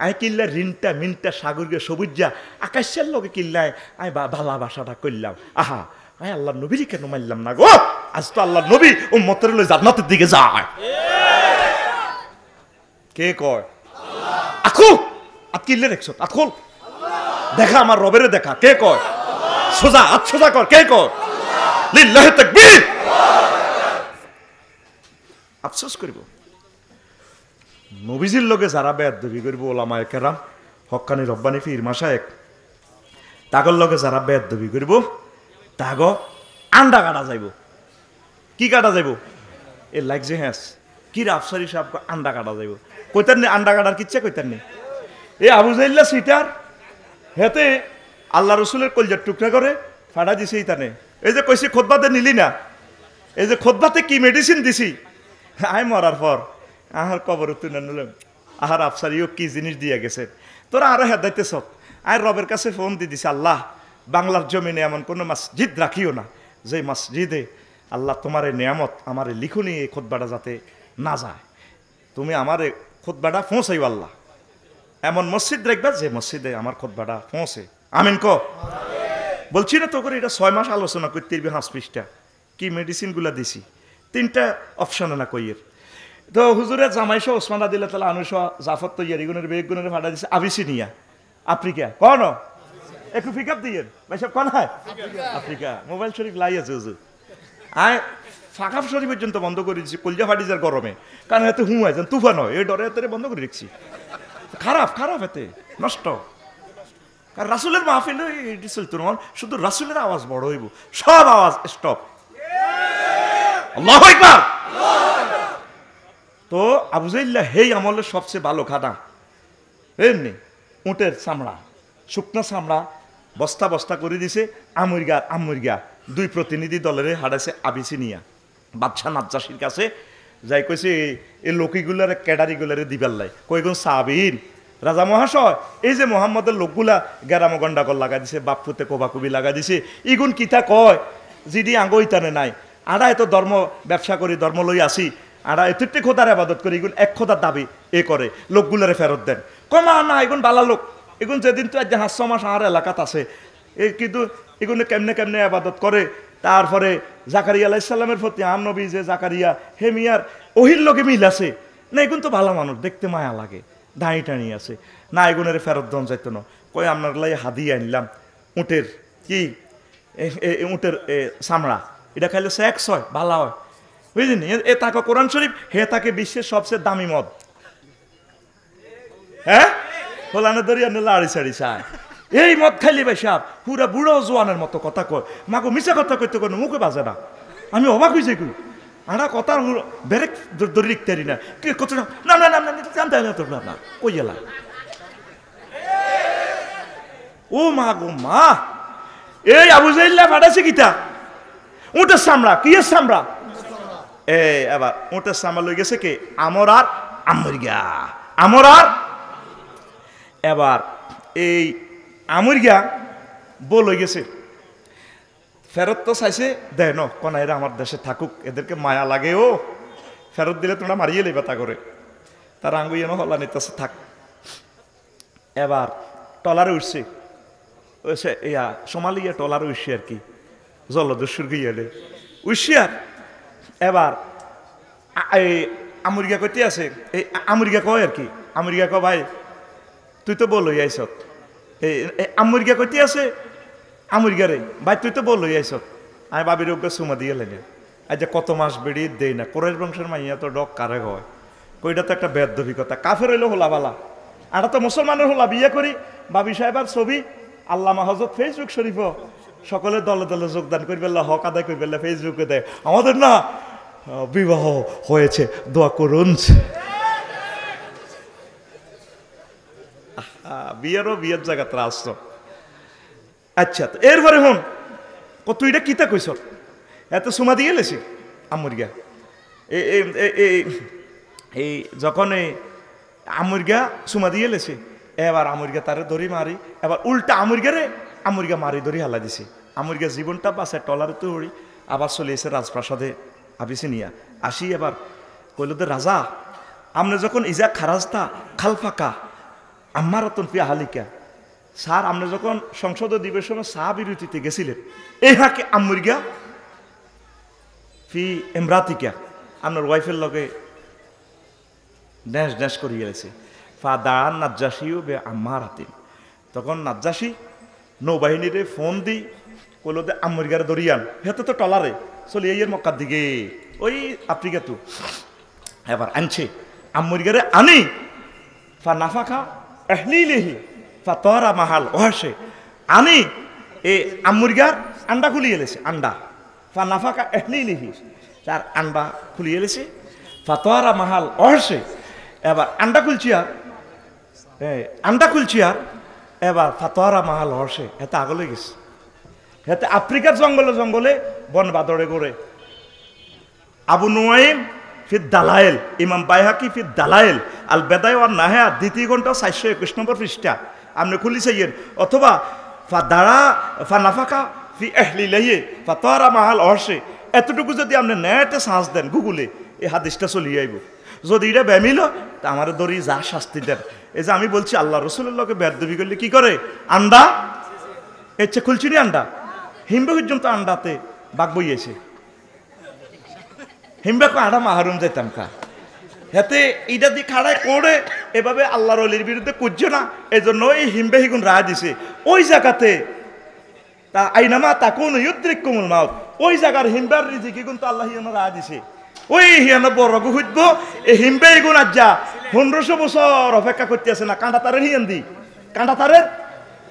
আই কিল্লা রিনটা মিনটা সাগরীয় সবুজা আকাশের লোকে কিল্লায় আই ভালোবাসাটা করলাম। আহা আই আল্লাহ নবীরই কেন মারলাম না গো? আজ তো আল্লাহ নবী ও মতের লই জান্নাতের দিকে যায়। কে কয়? আখু আত কিল্লে দেখছ, আতখোল দেখা আমার রবেরে দেখা, কে কয়? সোজা আত সোজা কর, কে কয়? লিল্লাহি তাকবীর। আফসোস করিব নবীজির লোকে যারা বেয়াদবি করিব, ওলামায়ে কেরাম হক্কানি রব্বানি পীর মাশায়েখ, তাগর লগে যারা বেয়াদবি করিব তাগ আন্ডা কাটা যাইব। কি কাটা যাইব? এ লাগছে হ্যাঁ কি আফসারি সাহেব আন্ডা কাটা যাইব। কইতার নেই আন্ডা কাটার কিচ্ছা, কইতার নেই। এ আবু জাইল্লা সিটার হেতে আল্লাহ রসুলের কলজার টুকরা করে ফাটা দিছে ইতানে। এই যে কইছি খোদবাতে নিলি না, এই যে খোদবাতে কি মেডিসিন দিছি, আই মরার পর আহার কবর তুলে নিলাম, আহার আফসারিও কি জিনিস দিয়ে গেছে, তোরা আরো হেদাইতে সব। আর রবের কাছে ফোন দিয়ে দিছে, আল্লাহ বাংলার জমিনে এমন কোনো মসজিদ রাখিও না যে মসজিদে আল্লাহ তোমার এই নিয়ামত আমার লিখুনি এই খোদবাটা যাতে না যায়, তুমি আমার খোদবাটা পৌঁছাইও আল্লাহ। এমন মসজিদ রাখবা যে মসজিদে আমার খোদবাটা পৌঁছে। আমিন ক। বলছি না তো করে এটা 6 মাস আলোচনা করতে ইরবি 5 পৃষ্ঠা কি মেডিসিনগুলা দিছি, 3টা অপশনে না কইয়ের। তো হুজুরের জামাইশা ওসমান রাদিয়াল্লাহু তাআলা আনহু জাফর তৈয়ার ইগুনের বেগুনের ফাটা দিছে আবিসিনিয়া, আফ্রিকা। কোন একটু পিকআপ দিয়েন ভাই সব, কোন হয় আফ্রিকা। মোবাইল শরীফ লাই আছে হুজুর, আয় ফাঁকাফ শরীফ পর্যন্ত বন্ধ করে দিচ্ছি কলজা ফাটি যার গরমে, কারণ এতে হুঁ হয় তুফান হয়, এই ডরে এতে বন্ধ করে রেখেছি। খারাপ খারাপ এতে নষ্ট, কারণ রাসুলের মাহফিল এটি চলতো না, শুধু রাসুলের আওয়াজ বড় হইব, সব আওয়াজ স্টপ। আল্লাহু আকবার। তো আবু জাইল্লাহ হেই আমলের সবচেয়ে ভালো খানা এমনি উটের চামড়া, শুকনো চামড়া বস্তা বস্তা করে দিছে। আমুরগা 2 প্রতিনিধি দলের হারাইছে আবিসিনিয়া বাদশাহ নাজ্জাশির কাছে যাই কইছে এই লোকিগুলার ক্যাডারিগুলারে দিবার লাই, কইগুন সাবিন রাজা মহাশয়, এই যে মোহাম্মদের লোকগুলা গেরাম গন্ডাকর লাগা দিছে, বাপুতে কোবাকুবি লাগা দিছে, ইগুন কিতা কয় যিদি আঙ্গ ইতানে নাই, আড়া এত ধর্ম ব্যবসা করি, ধর্ম লই আসি, আড়া এতটি খোদার আবাদত করি, ইগুন এক খোদার দাবি এ করে, লোকগুলারে ফেরত দেন। কমা না এগুন বালা লোক, এগুন যেদিন তো 500 মাস আর এলাকাত আছে, এই কিন্তু এগুলো কেমনে কেমনে আবাদত করে। তারপরে জাকারিয়া আলাইহিস সালামের প্রতি আম নবী যে জাকারিয়া হেমিয়ার ওহির লোকে মিল আছে না, এগুন তো ভালো মানুষ, দেখতে মায়া লাগে, দাঁড়ি টানি আছে না, এগুনের ফেরত দন যাইতো না। কই আপনার লাই হাদিয়া আনলাম উটের কি উটের চামড়া, এটা খাইলে সেক্স হয়, ভালো হয়, বুঝলেন? এ তাকে কোরআন শরীফ হে তাকে বিশ্বের সবচেয়ে দামি মদ, হ্যাঁ ফলানা দরিয়া লাড়ি সাড়ি চায় এই মদ খাইলে ভাই সাহেব পুরা বুড়ো জোয়ানের মতো কথা কয়, মাকে মিশা কথা কইতে কয় মুখে বাজে না। আমি অবাক হয়েছি কই আড়া কথা বেরেক ধরে লিখতে পারি না, কি কত না না না না জানতে না কই এলা ও মা গো মা, এই আবু জাইল্লাহ ফাটাছে কিতা উটের চামড়া, কি এর চামড়া? এবার উটের চামড়া লই গেছে কে? আমর আর আমরিগা, আমর আর। এবার এই আমরিগা বল হয়ে গেছে, ফেরত তো চাইছে দেয় ন কোন এরা আমার দেশে থাকুক, এদেরকে মায়া লাগে, ও ফেরত দিলে তোমরা মারিয়ে লেবে তা করে, তার আঙ্গুইয়েন হল্লা নিতেছে থাক। এবার টলারে উঠছে, ইয়া সোমালিয়া টলারে উঠছে আর কি, জলদস্যুর গিয়ে উঠছে। আর এবার এই আমরিকা কইতে আছে, এই আমরিকা কয় আর কি, আমরিকা ক ভাই তুই তো বলই আইস, এই আমরিকা কইতে আছে আমরিকা রে ভাই তুই তো বলই আইস, আমি বাবির ওকে সুমা দিয়ে লেগে আজ যে কত মাস বেড়িয়ে দেই না, কোরেশ বংশের মাইয়া তো ডক কারে হয়, কইটা তো একটা বেদভিকতা, কাফের হইলো হোলাবালা, আমরা তো মুসলমানের হোলা বিয়ে করি। বাবি সাহেবার ছবি আল্লামা হযরত ফেসবুক শরীফ সকলে দলে দলে যোগদান করবে, হক আদায় করবে, ফেসবুকে দেয় আমাদের না বিবাহ হয়েছে, দোয়া করুন। বিয়েরও বিয়ের জায়গাতে আসছ। আচ্ছা তো এরপরে হন তুই এটা কিতা কইস, এত সুমা দিয়ে লেছি আমরিগা এই যখন এই আমরিগা সুমা দিয়ে লেছে, এবার আমরিগা তারে ধরি মারি, এবার উল্টা আমরিগা মারি ধরি হালা দিছে। আমরিগা জীবনটা বাসে টলারে তো হরি, আবার চলে এসে রাজপ্রাসাদে আবিসিনিয়া আসি। এবার কইল তো রাজা আপনি যখন ইজা খারাজতা খালফাকা আমার রতন ফি হালিকা, স্যার আপনি যখন সংসদ অধিবেশনে চা বিরতিতে গেছিলেন, এই হাকে আমরিগা ফি এমরাতিকা আপনার ওয়াইফের লগে ড্যাশ ড্যাশ করিয়ে গেছে। ফা দাঁড়ান নাজ্জাসিও বে আমার হাতিন, তখন নাজ্জাসি নৌবাহিনীরে ফোন দি কইল দে আমরিগারে দরিয়ান, হেতে তো টলারে চলি এই মক্কার দিকে ওই আফ্রিকা তো। এবার আনছে আমরিগারে আনি, ফা নাফাখা এহলিলেহি ফা তরা মাহাল ওহাসে আনি, এ আমরিগার আন্ডা খুলিয়ে এলেছে, আন্ডা ফা নাফাকা এহলিলেহি, তার আন্ডা খুলিয়ে এলেছে, ফা তরা মাহাল ওহাসে। এবার আন্ডা খুলছি আর এবার ফাতোয়ারা মাহাল হর্ষে এতে আগলে গেছে, এতে আফ্রিকার জঙ্গলে জঙ্গলে বন বাদরে করে। আবু নুয়াইম ফির দালায়েল, ইমাম বাইহাকি ফির দালায়েল আল বেদায় ওয়ান নাহেয়া, দ্বিতীয় ঘন্টা 421 নম্বর পৃষ্ঠা আপনি খুলি চাইয়েন, অথবা ফা দাঁড়া ফা নাফাকা ফি এহলিলাইয়ে ফাতোয়ারা মাহাল হর্ষে, এতটুকু যদি আপনি নেটে সার্চ দেন গুগলে এই হাদিসটা চলিয়ে আইব। যদি এটা ব্যামিল তা আমার দড়ি যা শাস্তি দেন। এই যে আমি বলছি আল্লাহ রসুলের লোকে বেদবি করলে কি করে, আন্ডা এচ্ছে খুলছি নি আন্ডা, হিমবে পর্যন্ত আন্ডাতে বাঘ বইয়েছে, হিমবে আড়া মাহারুম যাইতাম কা, হেতে এইটা দিয়ে খাড়ায় করে এভাবে আল্লাহর অলির বিরুদ্ধে করছে না, এই জন্য এই হিমবে হিগুন রায় দিছে ওই জায়গাতে, তা আইনামা তা কোন ইউদ্রিক কুমুল মাউত, ওই জায়গার হিমবার রিজিক কিন্তু আল্লাহ রায় দিছে। ওই হিয়ানো বড় গুহুদ্ব এই হিমবে গুণ আজ যা 1500 বছর অপেক্ষা করতে আছে না, কাঁটা তারের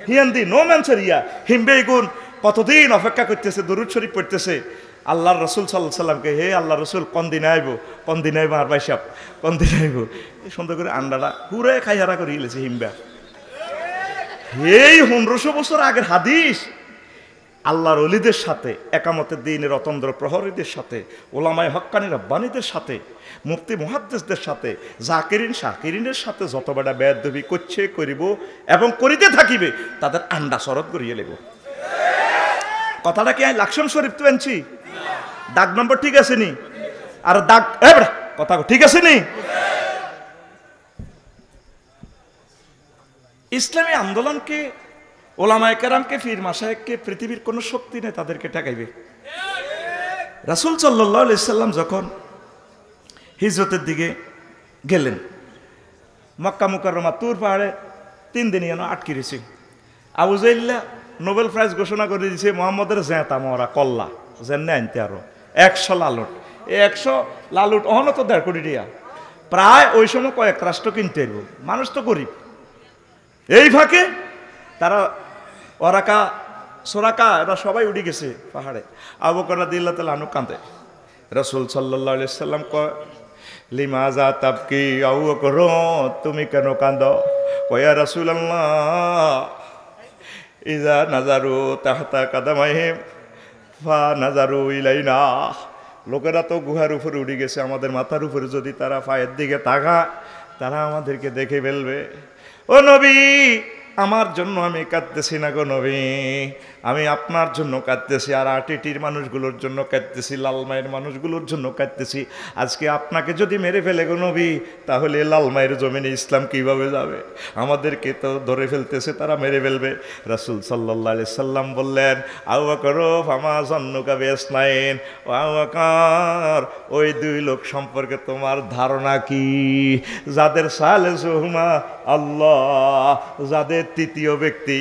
হিয়ান্দি নো ম্যানসের ইয়া হিমবে গুণ কতদিন অপেক্ষা করতেছে, দরুদ শরীফ পড়তেছে আল্লাহর রসুল সাল্লাল্লাহু আলাইহি সাল্লামকে, হে আল্লাহ রসুল কোন দিন আইব আর ভাই সাহেব কোন দিন আইব, সুন্দর করে আন্ডাটা পুরে খাইহারা করে গেলেছে হিমবা। এই 1500 বছর আগের হাদিস আল্লাহর ওলিদের সাথে, একামতের দিনের অতন্দ্র প্রহরীদের সাথে, ওলামায়ে হক্কানি রব্বানীদের সাথে, মুফতি মুহাদ্দিসদের সাথে, জাকিরিন শাকিরিনের সাথে যত বেটা বেয়াদবি করছে করিব এবং করিতে থাকিবে তাদের আন্ডা শরৎ করিয়ে লেব। কথাটা কি আমি লাকসাম শরীফ তো আনছি, দাগ নম্বর ঠিক আছে নি, আর দাগ কথা ঠিক আছে নি। ইসলামী আন্দোলনকে, ওলামায়ে কেরামকে, পীর মাশায়েখকে পৃথিবীর কোনো শক্তি নেই তাদেরকে ঠেকাইবে। রাসূল সাল্লাল্লাহু আলাইহি সাল্লাম যখন হিজরতের দিকে গেলেন, মক্কা মুকাররমা তুর পাহাড়ে 3 দিন যেন আটকে রয়েছে। আবু জাইল্লা নোবেল প্রাইজ ঘোষণা করে দিয়েছে মোহাম্মদের জেতা মরা কল্লা জেনে আনতে আরো 100 লালুট, এই 100 লালুট অহন তো 1.5 কোটি টাকা, প্রায় ওই সময় কয়েক রাষ্ট্র কিনতে এরব, মানুষ তো গরিব। এই ফাঁকে তারা ওরাকা সোরাকা এরা সবাই উঠে গেছে পাহাড়ে। আবু বকর রাদিয়াল্লাহু তাআলা আনহু কাঁদে, রাসূল সাল্লাল্লাহু আলাইহি সাল্লাম কয় লিমাযা তাবকি, আবু বকর তুমি কেন কাঁদো? কয় ইয়া রাসূলুল্লাহ ইযা নাযারু তাহতা কাদামাইহিম ফা নাযারু ইলাইনা, লোকেরা তো গুহার উপরে উঠে গেছে, আমাদের মাথার উপরে যদি তারা পায়ের দিকে তাকায় তারা আমাদেরকে দেখে ফেলবে। ও নবী আমার জন্য আমি কাঁদতেছি না গো নবী, আমি আপনার জন্য কাঁদতেছি, আর আটিটির মানুষগুলোর জন্য কাঁদতেছি, লালমাইয়ের মানুষগুলোর জন্য কাঁদতেছি। আজকে আপনাকে যদি মেরে ফেলে গো নবী, তাহলে লালমাইয়ের জমিনে ইসলাম কিভাবে যাবে? আমাদেরকে তো ধরে ফেলতেছে, তারা মেরে ফেলবে। রাসূল সাল্লাল্লাহু আলাইহি সাল্লাম বললেন, আবু বকর ফামা যান্নুকা বিসনাইন, ও আবু বকর ওই দুই লোক সম্পর্কে তোমার ধারণা কি? যাদের সালেসুহুমা আল্লাহ, যাদের তৃতীয় ব্যক্তি।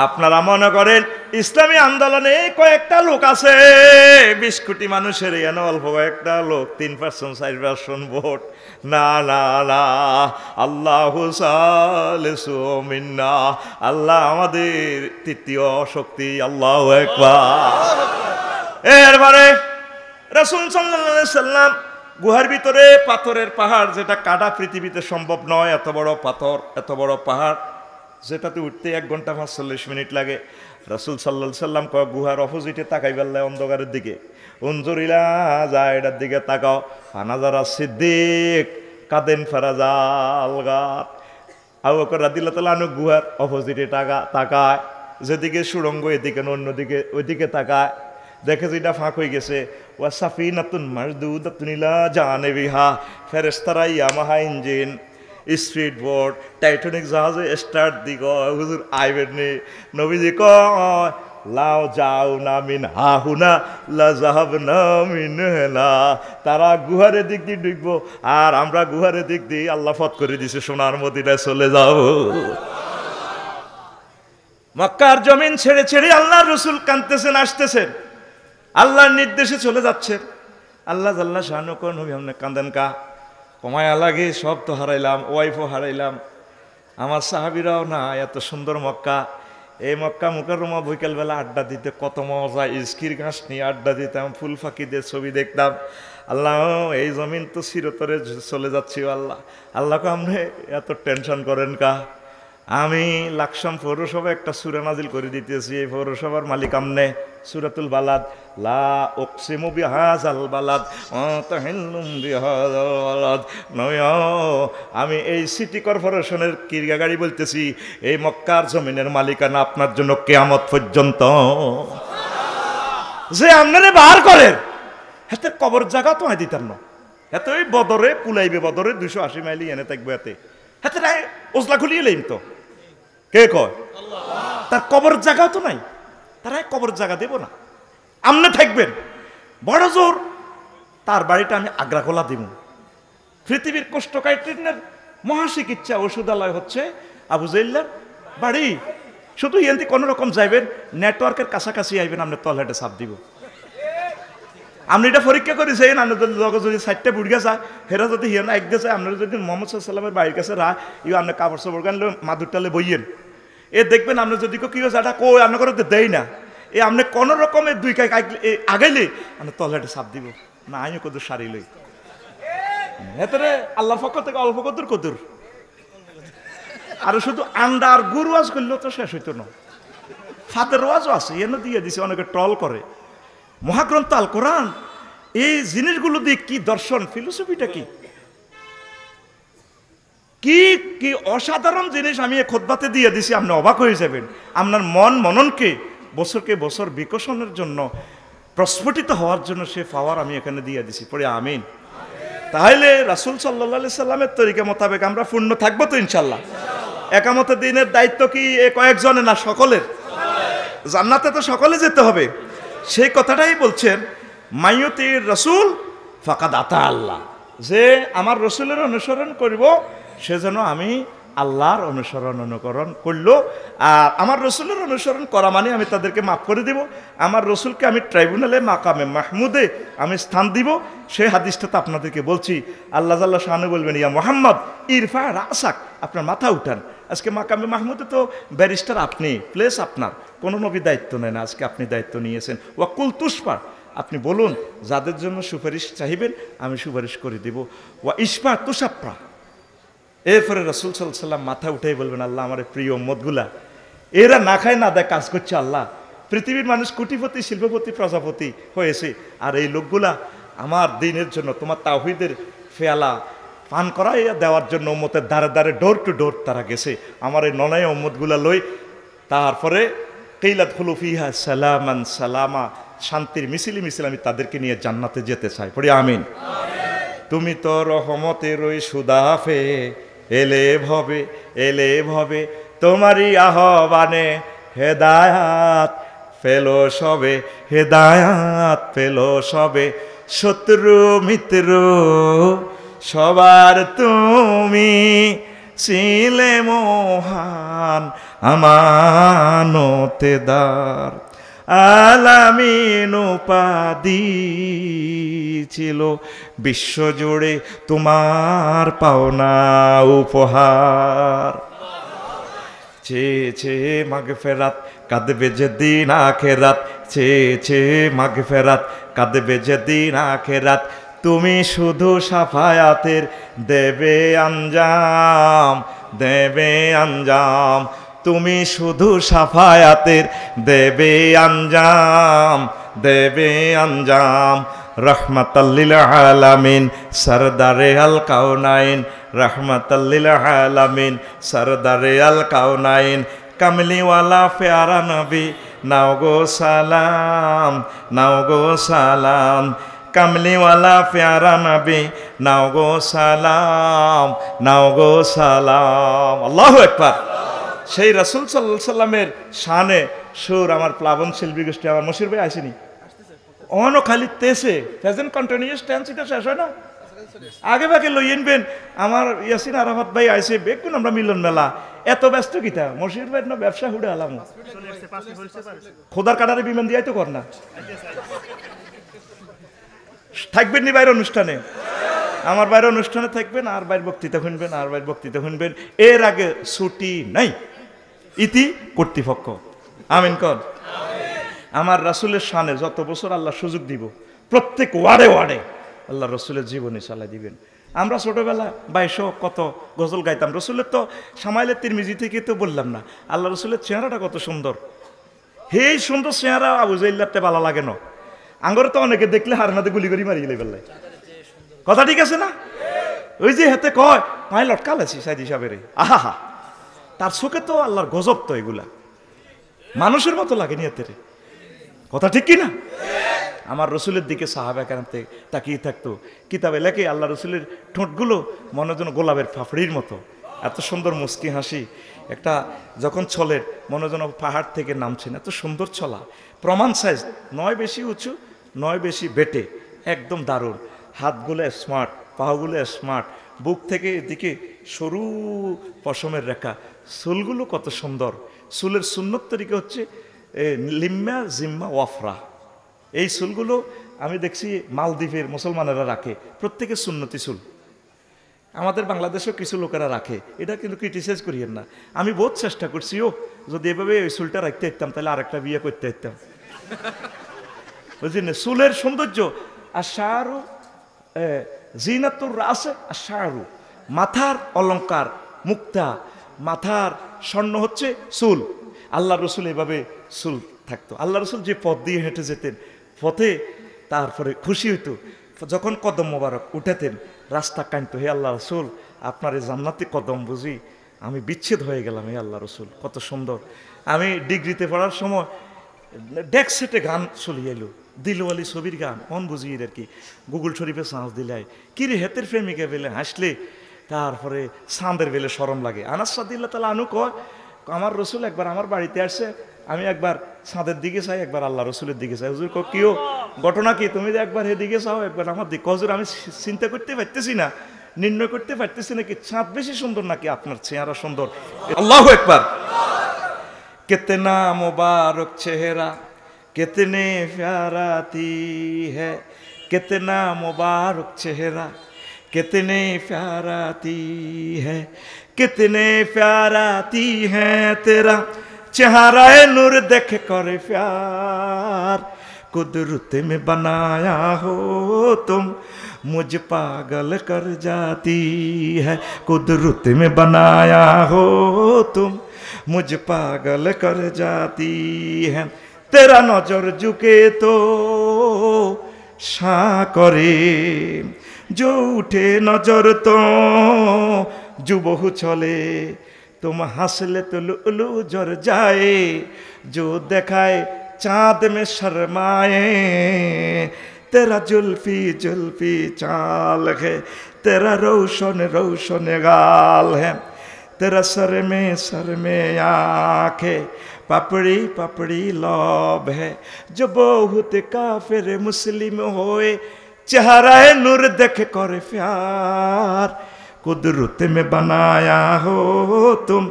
আপনারা মনে করেন ইসলামী আন্দোলনে কয়েকটা লোক আছে, 20 কোটি মানুষের এনে অল্প কয়েকটা লোক, 3% 4% ভোট? না না না, আল্লাহু সালিসু মিন্না, আল্লাহ আমাদের তৃতীয় শক্তি। আল্লাহু আকবার। এরপরে রাসূল সাল্লাল্লাহু আলাইহি সাল্লাম গুহার ভিতরে পাথরের পাহাড়, যেটা কাটা পৃথিবীতে সম্ভব নয়, এত বড় পাথর, এত বড় পাহাড়, যেটাতে উঠতে 1 ঘন্টা 45 মিনিট লাগে। রাসূল সাল্লাল্লাহু আলাইহি সাল্লাম কয়, গুহার অপোজিটে তাকাই বেল্লা অন্ধকারের দিকে, উনজুরিলা যায় এটার দিকে তাকাও, ফানাজারা সিদ্দিক কাদেন ফারাজাল গাত। আবু বকর রাদিয়াল্লাহু তাআলা আনহু গুহার অপোজিটে তাকায়, যেদিকে সুড়ঙ্গ এদিকে অন্যদিকে, ওইদিকে তাকায়, দেখে যে এটা ফাঁক হয়ে গেছে। ওয়া সাফিনাতুন মারদুদাতুন ইলা জানিবিহা, ফেরেশতারা Yamaha engine, speed boat, Titanic জাহাজে স্টার্ট দিগ, হুজুর আইবেন নি। নবীজি কয়, লাও যাও না মিন হাহুনা লা যাহাবনা মিন হেনা। তারা গুহারের দিক দিয়ে ঢুকবো, আর আমরা গুহারের দিক দিয়ে আল্লাহ ফত করে দিছে সোনার মদিনায় চলে যাব। মক্কার জমিন ছেড়ে ছেড়ে আল্লাহর রাসূল কাঁদতেছেন, আসতেছেন, আল্লাহর নির্দেশে চলে যাচ্ছেন। আল্লাহ জাল্লা শানু কোন নবী আপনি কাঁদেন কা? কমায়া লাগে, সব তো হারাইলাম, ওয়াইফও হারাইলাম, আমার সাহাবীরাও না। এত সুন্দর মক্কা, এই মক্কা মুকাররমা বিকেলবেলা আড্ডা দিতে কত মজা, ইস্কির ঘাস নিয়ে আড্ডা দিতাম, ফুল ফাঁকিদের ছবি দেখতাম। আল্লাহ এই জমিন তো চিরতরে চলে যাচ্ছি, আল্লাহ আল্লাহকে আপনি এত টেনশন করেন কা? আমি লাকসাম পৌরসভা একটা সূরা নাজিল করে দিতেছি, এই পৌরসভার মালিক আমনে। সূরাতুল বালাদ, লা উকসিমু বিহাযাল বালাদ ওয়া তাহিল্লুম বিহাযাল বালাদ। আমি এই সিটি কর্পোরেশনের কিরগা গাড়ি বলতেছি, এই মক্কার জমিনের মালিকানা আপনার জন্য কিয়ামত পর্যন্ত। যে আপনারে বার করেন, হাতে কবর জায়গা তো দিতাম না, এত ওই বদরে কুলাইবে, বদরে 280 মাইল এনে থাকবে, এতে হাতে নাই ওজলা খুলিয়ে লইম তো। কে কয়? তার কবর জায়গাও তো নাই, তারা কবর জায়গা দেব না, আমনে থাকবেন। বড় জোর তার বাড়িটা আমি আগ্রাখোলা দিব। পৃথিবীর কোষ্ঠকাঠিন্যের মহাচিকিৎসা ওষুধালয় হচ্ছে আবু জাইল্লার বাড়ি। শুধু এনতি কোনো রকম যাইবেন, নেটওয়ার্কের কাছাকাছি আইবেন, আপনি তলহেটে চাপ দিব। আপনি এটা পরীক্ষা করেছেন, আপনি যদি 4টা বুড়িয়া যায়, হেরা যদি হিয়ান একগে যায়, আপনারা যদি মোহাম্মদ সাল্লামের বাড়ির কাছে রায়, ইউ আপনি কাপড় চাপড় গানলে মাদুরটালে বইয়েন, এ দেখবেন আপনি যদি কি হয়েছে এটা কই আপনার করে দেয় না, এ আপনি কোনো রকমের 2 কাই আগাইলে আপনি তলহেটে চাপ দিব না, আমি কদুর সারি লই। হেতরে আল্লাহর পক্ষ থেকে অল্প কদুর কদুর, আর শুধু আন্ডা আর গুড় ওয়াজ করলেও তো শেষ হইতো না। ফাতের ওয়াজও আছে, এনে দিয়ে দিছে, অনেকে ট্রল করে। মহাগ্রন্থ আল কোরআন, এই জিনিসগুলো দিয়ে কি দর্শন, ফিলোসফিটা কি কি কি অসাধারণ জিনিস আমি এই খুতবাতে দিয়ে দিছি, আপনি অবাক হয়ে যাবেন। আপনার মননকে বছরকে বছর বিকশনের জন্য, প্রস্ফুটিত হওয়ার জন্য সে পাওয়ার আমি এখানে দিয়ে দিছি। পড়ে আমিন। তাহলে রাসূল সাল্লাল্লাহু আলাইহি সাল্লামের তরিকা মোতাবেক আমরা পূর্ণ থাকবো তো ইনশাল্লাহ। একামতের দিনের দায়িত্ব কি কয়েকজনের না, সকলের। জান্নাতে তো সকলে যেতে হবে, সেই কথাটাই বলছেন, মাইয়ুতির রাসূল ফাকাদ আতা আল্লাহ, যে আমার রসুলের অনুসরণ করব সে যেন আমি আল্লাহর অনুকরণ করলো। আর আমার রসুলের অনুসরণ করা মানে আমি তাদেরকে মাফ করে দিব, আমার রসুলকে আমি ট্রাইব্যুনালে মাকামে মাহমুদে আমি স্থান দিব। সেই হাদিসটা তো আপনাদেরকে বলছি। আল্লাহ জাল্লাহ শানু বলবেন, ইয়া মুহাম্মদ ইরফা রাসাক, আপনার মাথা উঠান। আজকে মাকামে মাহমুদে তো ব্যারিস্টার আপনি, প্লেস আপনার, কোনো নবী দায়িত্ব নেন, আজকে আপনি দায়িত্ব নিয়েছেন। ওয়াকুল তুষ্পার, আপনি বলুন যাদের জন্য সুপারিশ চাইবেন আমি সুপারিশ করে দেব। ওয়া ইসপা তুষাপ্রা। এরপরে রাসূল সাল্লাল্লাহু আলাইহি সাল্লাম মাথা উঠাই বলবেন, আল্লাহ আমার প্রিয় উম্মতগুলা, এরা না খায় না দেয় কাজ করছে, আল্লাহ পৃথিবীর মানুষ কোটিপতি শিল্পপতি প্রজাপতি হয়েছে, আর এই লোকগুলা আমার দিনের জন্য তোমার তাওহীদের ফেয়ালা পান করাইয়া দেওয়ার জন্য উম্মতের দ্বারে দ্বারে ডোর টু ডোর তারা গেছে আমার এই ননাই উম্মতগুলা লই। তারপরে কিলাত খুলু ফিহা সালামান সালামা, শান্তির মিছিল মিছিল আমি তাদেরকে নিয়ে জান্নাতে যেতে চাই। পড়ি আমিন। তুমি তো রহমতের ওই সুদাফে এলে ভবে তোমারই আহ্বানে হেদায়াত পেলো সবে, হেদায়াত পেলো সবে, শত্রু মিত্র সবার তুমি ছিলে মহান আমানতেদার। আলামিন উপাধি ছিল বিশ্বজুড়ে তোমার পাওনা উপহার। চেয়েছে মাগফিরাত কাঁদবে যেদিন আখেরাত, চেয়েছে মাগফিরাত কাঁদবে যেদিন আখেরাত, তুমি শুধু সাফায়াতের দেবে আঞ্জাম, দেবে আঞ্জাম, তুমি শুধু সাফায়াতের দেবে আঞ্জাম, দেবে আঞ্জাম। রহমাতাল্লিল আলামিন সরদারে আল কাউনাইন, রহমাতাল্লিল আলামিন সরদারে আল কাউনাইন, কামলিওয়ালা প্যারা নবী নাও গো সালাম, নাও গো সালাম, কামলিওয়ালা প্যারা নবী নাও গো সালাম, নাও গো সালাম। আল্লাহু আকবার। সেই রাসূল সাল্লাল্লাহু আলাইহি সাল্লামের শানে সুর আমার প্লাবন শিল্পী গোষ্ঠী আমার মশির ভাই আসেনি অন খালি তেসে প্রেজেন্ট কন্টিনিউয়াস টেন্স, এটা শেষ হয় না, আগে বাগে লইয়েনবেন। আমার ইয়াসিন আরাফাত ভাই আইসে বেগুন আমরা মিলন মেলা, এত ব্যস্ত কিতা মশির ভাই না ব্যবসা হুড়ে আলাম খোদার কাটারে বিমান দিয়াই তো কর না। থাকবেন নি বাইরের অনুষ্ঠানে, আমার বাইরের অনুষ্ঠানে থাকবেন আর বাইরের বক্তৃতা শুনবেন, আর বাইরের বক্তৃতা শুনবেন। এর আগে ছুটি নাই, ইতি কর্তৃপক্ষ। আমিন কর। আমার রাসূলের শানে যত বছর আল্লাহ সুযোগ দিব প্রত্যেক ওয়ার্ডে ওয়ার্ডে আল্লাহ রসুলের জীবনী চালাই দিবেন। আমরা ছোটবেলা 2200 কত গজল গাইতাম। রসুলের তো সামাইলের তিরমিজি থেকে তো বললাম না, আল্লাহ রসুলের চেহারাটা কত সুন্দর। সেই সুন্দর চেহারা আবু জাইল্লাতে ভালো লাগে না, আঙ্গরে তো অনেকে দেখলে হার মাঝে গুলি করে মারি গেলে বেলায়। কথা ঠিক আছে না? ওই যে হাতে কয় পায়ে লটকাল আছি সাইদি সাহেবের, আহা হা, তার চোখে তো আল্লাহর গজব তো এগুলা, মানুষের মতো লাগে নিয়তের। কথা ঠিক কি না? আমার রসুলের দিকে সাহাবা কেরামতে তাকিয়ে থাকতো। কিতাবে লেখে আল্লাহ রসুলের ঠোঁটগুলো মনে যেন গোলাপের ফাফড়ির মতো, এত সুন্দর মুস্কি হাসি। একটা যখন চলের মনে যেন পাহাড় থেকে নামছেন, এত সুন্দর চলা। প্রমাণ সাইজ, নয় বেশি উঁচু নয় বেশি বেটে, একদম দারুণ। হাতগুলো স্মার্ট, পাগুলো স্মার্ট, বুক থেকে এদিকে সরু পশমের রেখা, চুলগুলো কত সুন্দর। চুলের সুন্নত তরিকা হচ্ছে লিম্মা জিম্মা ওয়াফরা। এই চুলগুলো আমি দেখছি মালদ্বীপের মুসলমানেরা রাখে, প্রত্যেকের সুন্নতি চুল। আমাদের বাংলাদেশেও কিছু লোকেরা রাখে, এটা কিন্তু ক্রিটিসাইজ করিয়েন না। আমি বহুত চেষ্টা করছি, যদি এভাবে ওই চুলটা রাখতে পারতাম তাহলে আরেকটা বিয়ে করতে পারতাম। বুঝলেন? চুলের সৌন্দর্য। আর শাহরু জিনাতুর রাসে আর শাহরু, মাথার অলংকার মুক্তা, মাথার স্বর্ণ হচ্ছে চুল। আল্লাহ রসুল এভাবে চুল থাকতো। আল্লাহ রসুল যে পথ দিয়ে হেঁটে যেতেন, পথে তারপরে খুশি হইতো যখন কদম মোবারক উঠেতেন, রাস্তা কাঁদতো, হে আল্লাহ রসুল আপনার এই জান্নাতি কদম বুঝি আমি বিচ্ছেদ হয়ে গেলাম, হে আল্লাহ রসুল কত সুন্দর। আমি ডিগ্রিতে পড়ার সময় ডেক সেটে গান চলিয়ে এলো, দিলওয়ালি ছবির গান, মন বুঝিয়ে আর কি। গুগল শরীফে সাঁস দিলে কিরে হেতের প্রেমিকা বেলে হাসলে, তারপরে চাঁদের বেলে শরম লাগে। আনাস সাদিল্লাহ তালা আনু কয়, আমার রসুল একবার আমার বাড়িতে আসছে, আমি একবার চাঁদের দিকে চাই, একবার আল্লাহ রসুলের দিকে চাই। হুজুর কিও ঘটনা কি, তুমি যে একবার এদিকে চাও একবার আমার দিকে। হুজুর আমি চিন্তা করতে পারতেছি না, নির্ণয় করতে পারতেছি না কি চাঁদ বেশি সুন্দর নাকি আপনার চেহারা সুন্দর। আল্লাহু আকবার। कितना मुबारक चेहरा कितने प्याराती है, कितना मुबारक चेहरा कितने प्याराती है, कितने प्याराती है तेरा चेहरा नूर देख कर प्यार, कुदरत में बनाया हो तुम मुझ पागल कर जाती है, कुदरत में बनाया हो तुम मुझ पागल कर जाती है, तेरा नजर झुके तो शां करे जो उठे नजर तो जुबहु चले तुम हंसले तो लुलु जर जाए जो देखाए चाँद में शर्माए तेरा जुल्फी जुल्फी चाल है तेरा रोशन रोशन गाल है तेरा सर में आँखें पपड़ी पपड़ी लौब है जो बहुत काफिर मुस्लिम होए चेहरा नूर देख कर प्यार कुदरत में बनाया हो तुम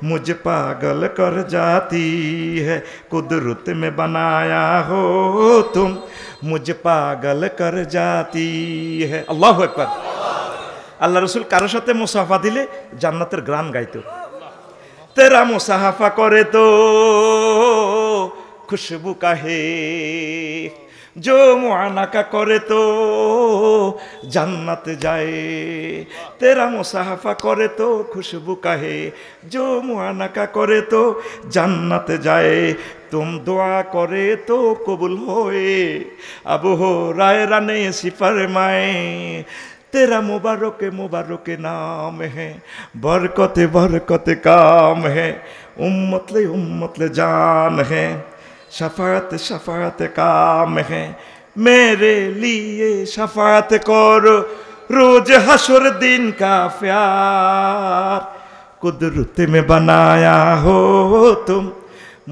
मुझ पागल कर जाती है कुदरत में बनाया हो तुम मुझ पागल कर जाती है अल्लाहु আকবার আল্লাহ রসুল কারোর সাথে মুসাফা দিলে জান্নাতের গান গাইতো तेरा मुसाफा करे तो खुशबू का है जो मुआनका करे तो जन्नत जाए तेरा मुसाफा करे तो खुशबू का है जो मुआनका करे तो जन्नत जाए तुम दुआ करे तो कबूल होए अब हो राय राने सिफरमाए तेरा मुबारक मुबारक नाम है बरकत बरकत काम है उम्मत ले जान है शफाअत शफाअत काम है मेरे लिए शफाअत करो रोज हशर दिन का प्यार कुदरत में बनाया हो तुम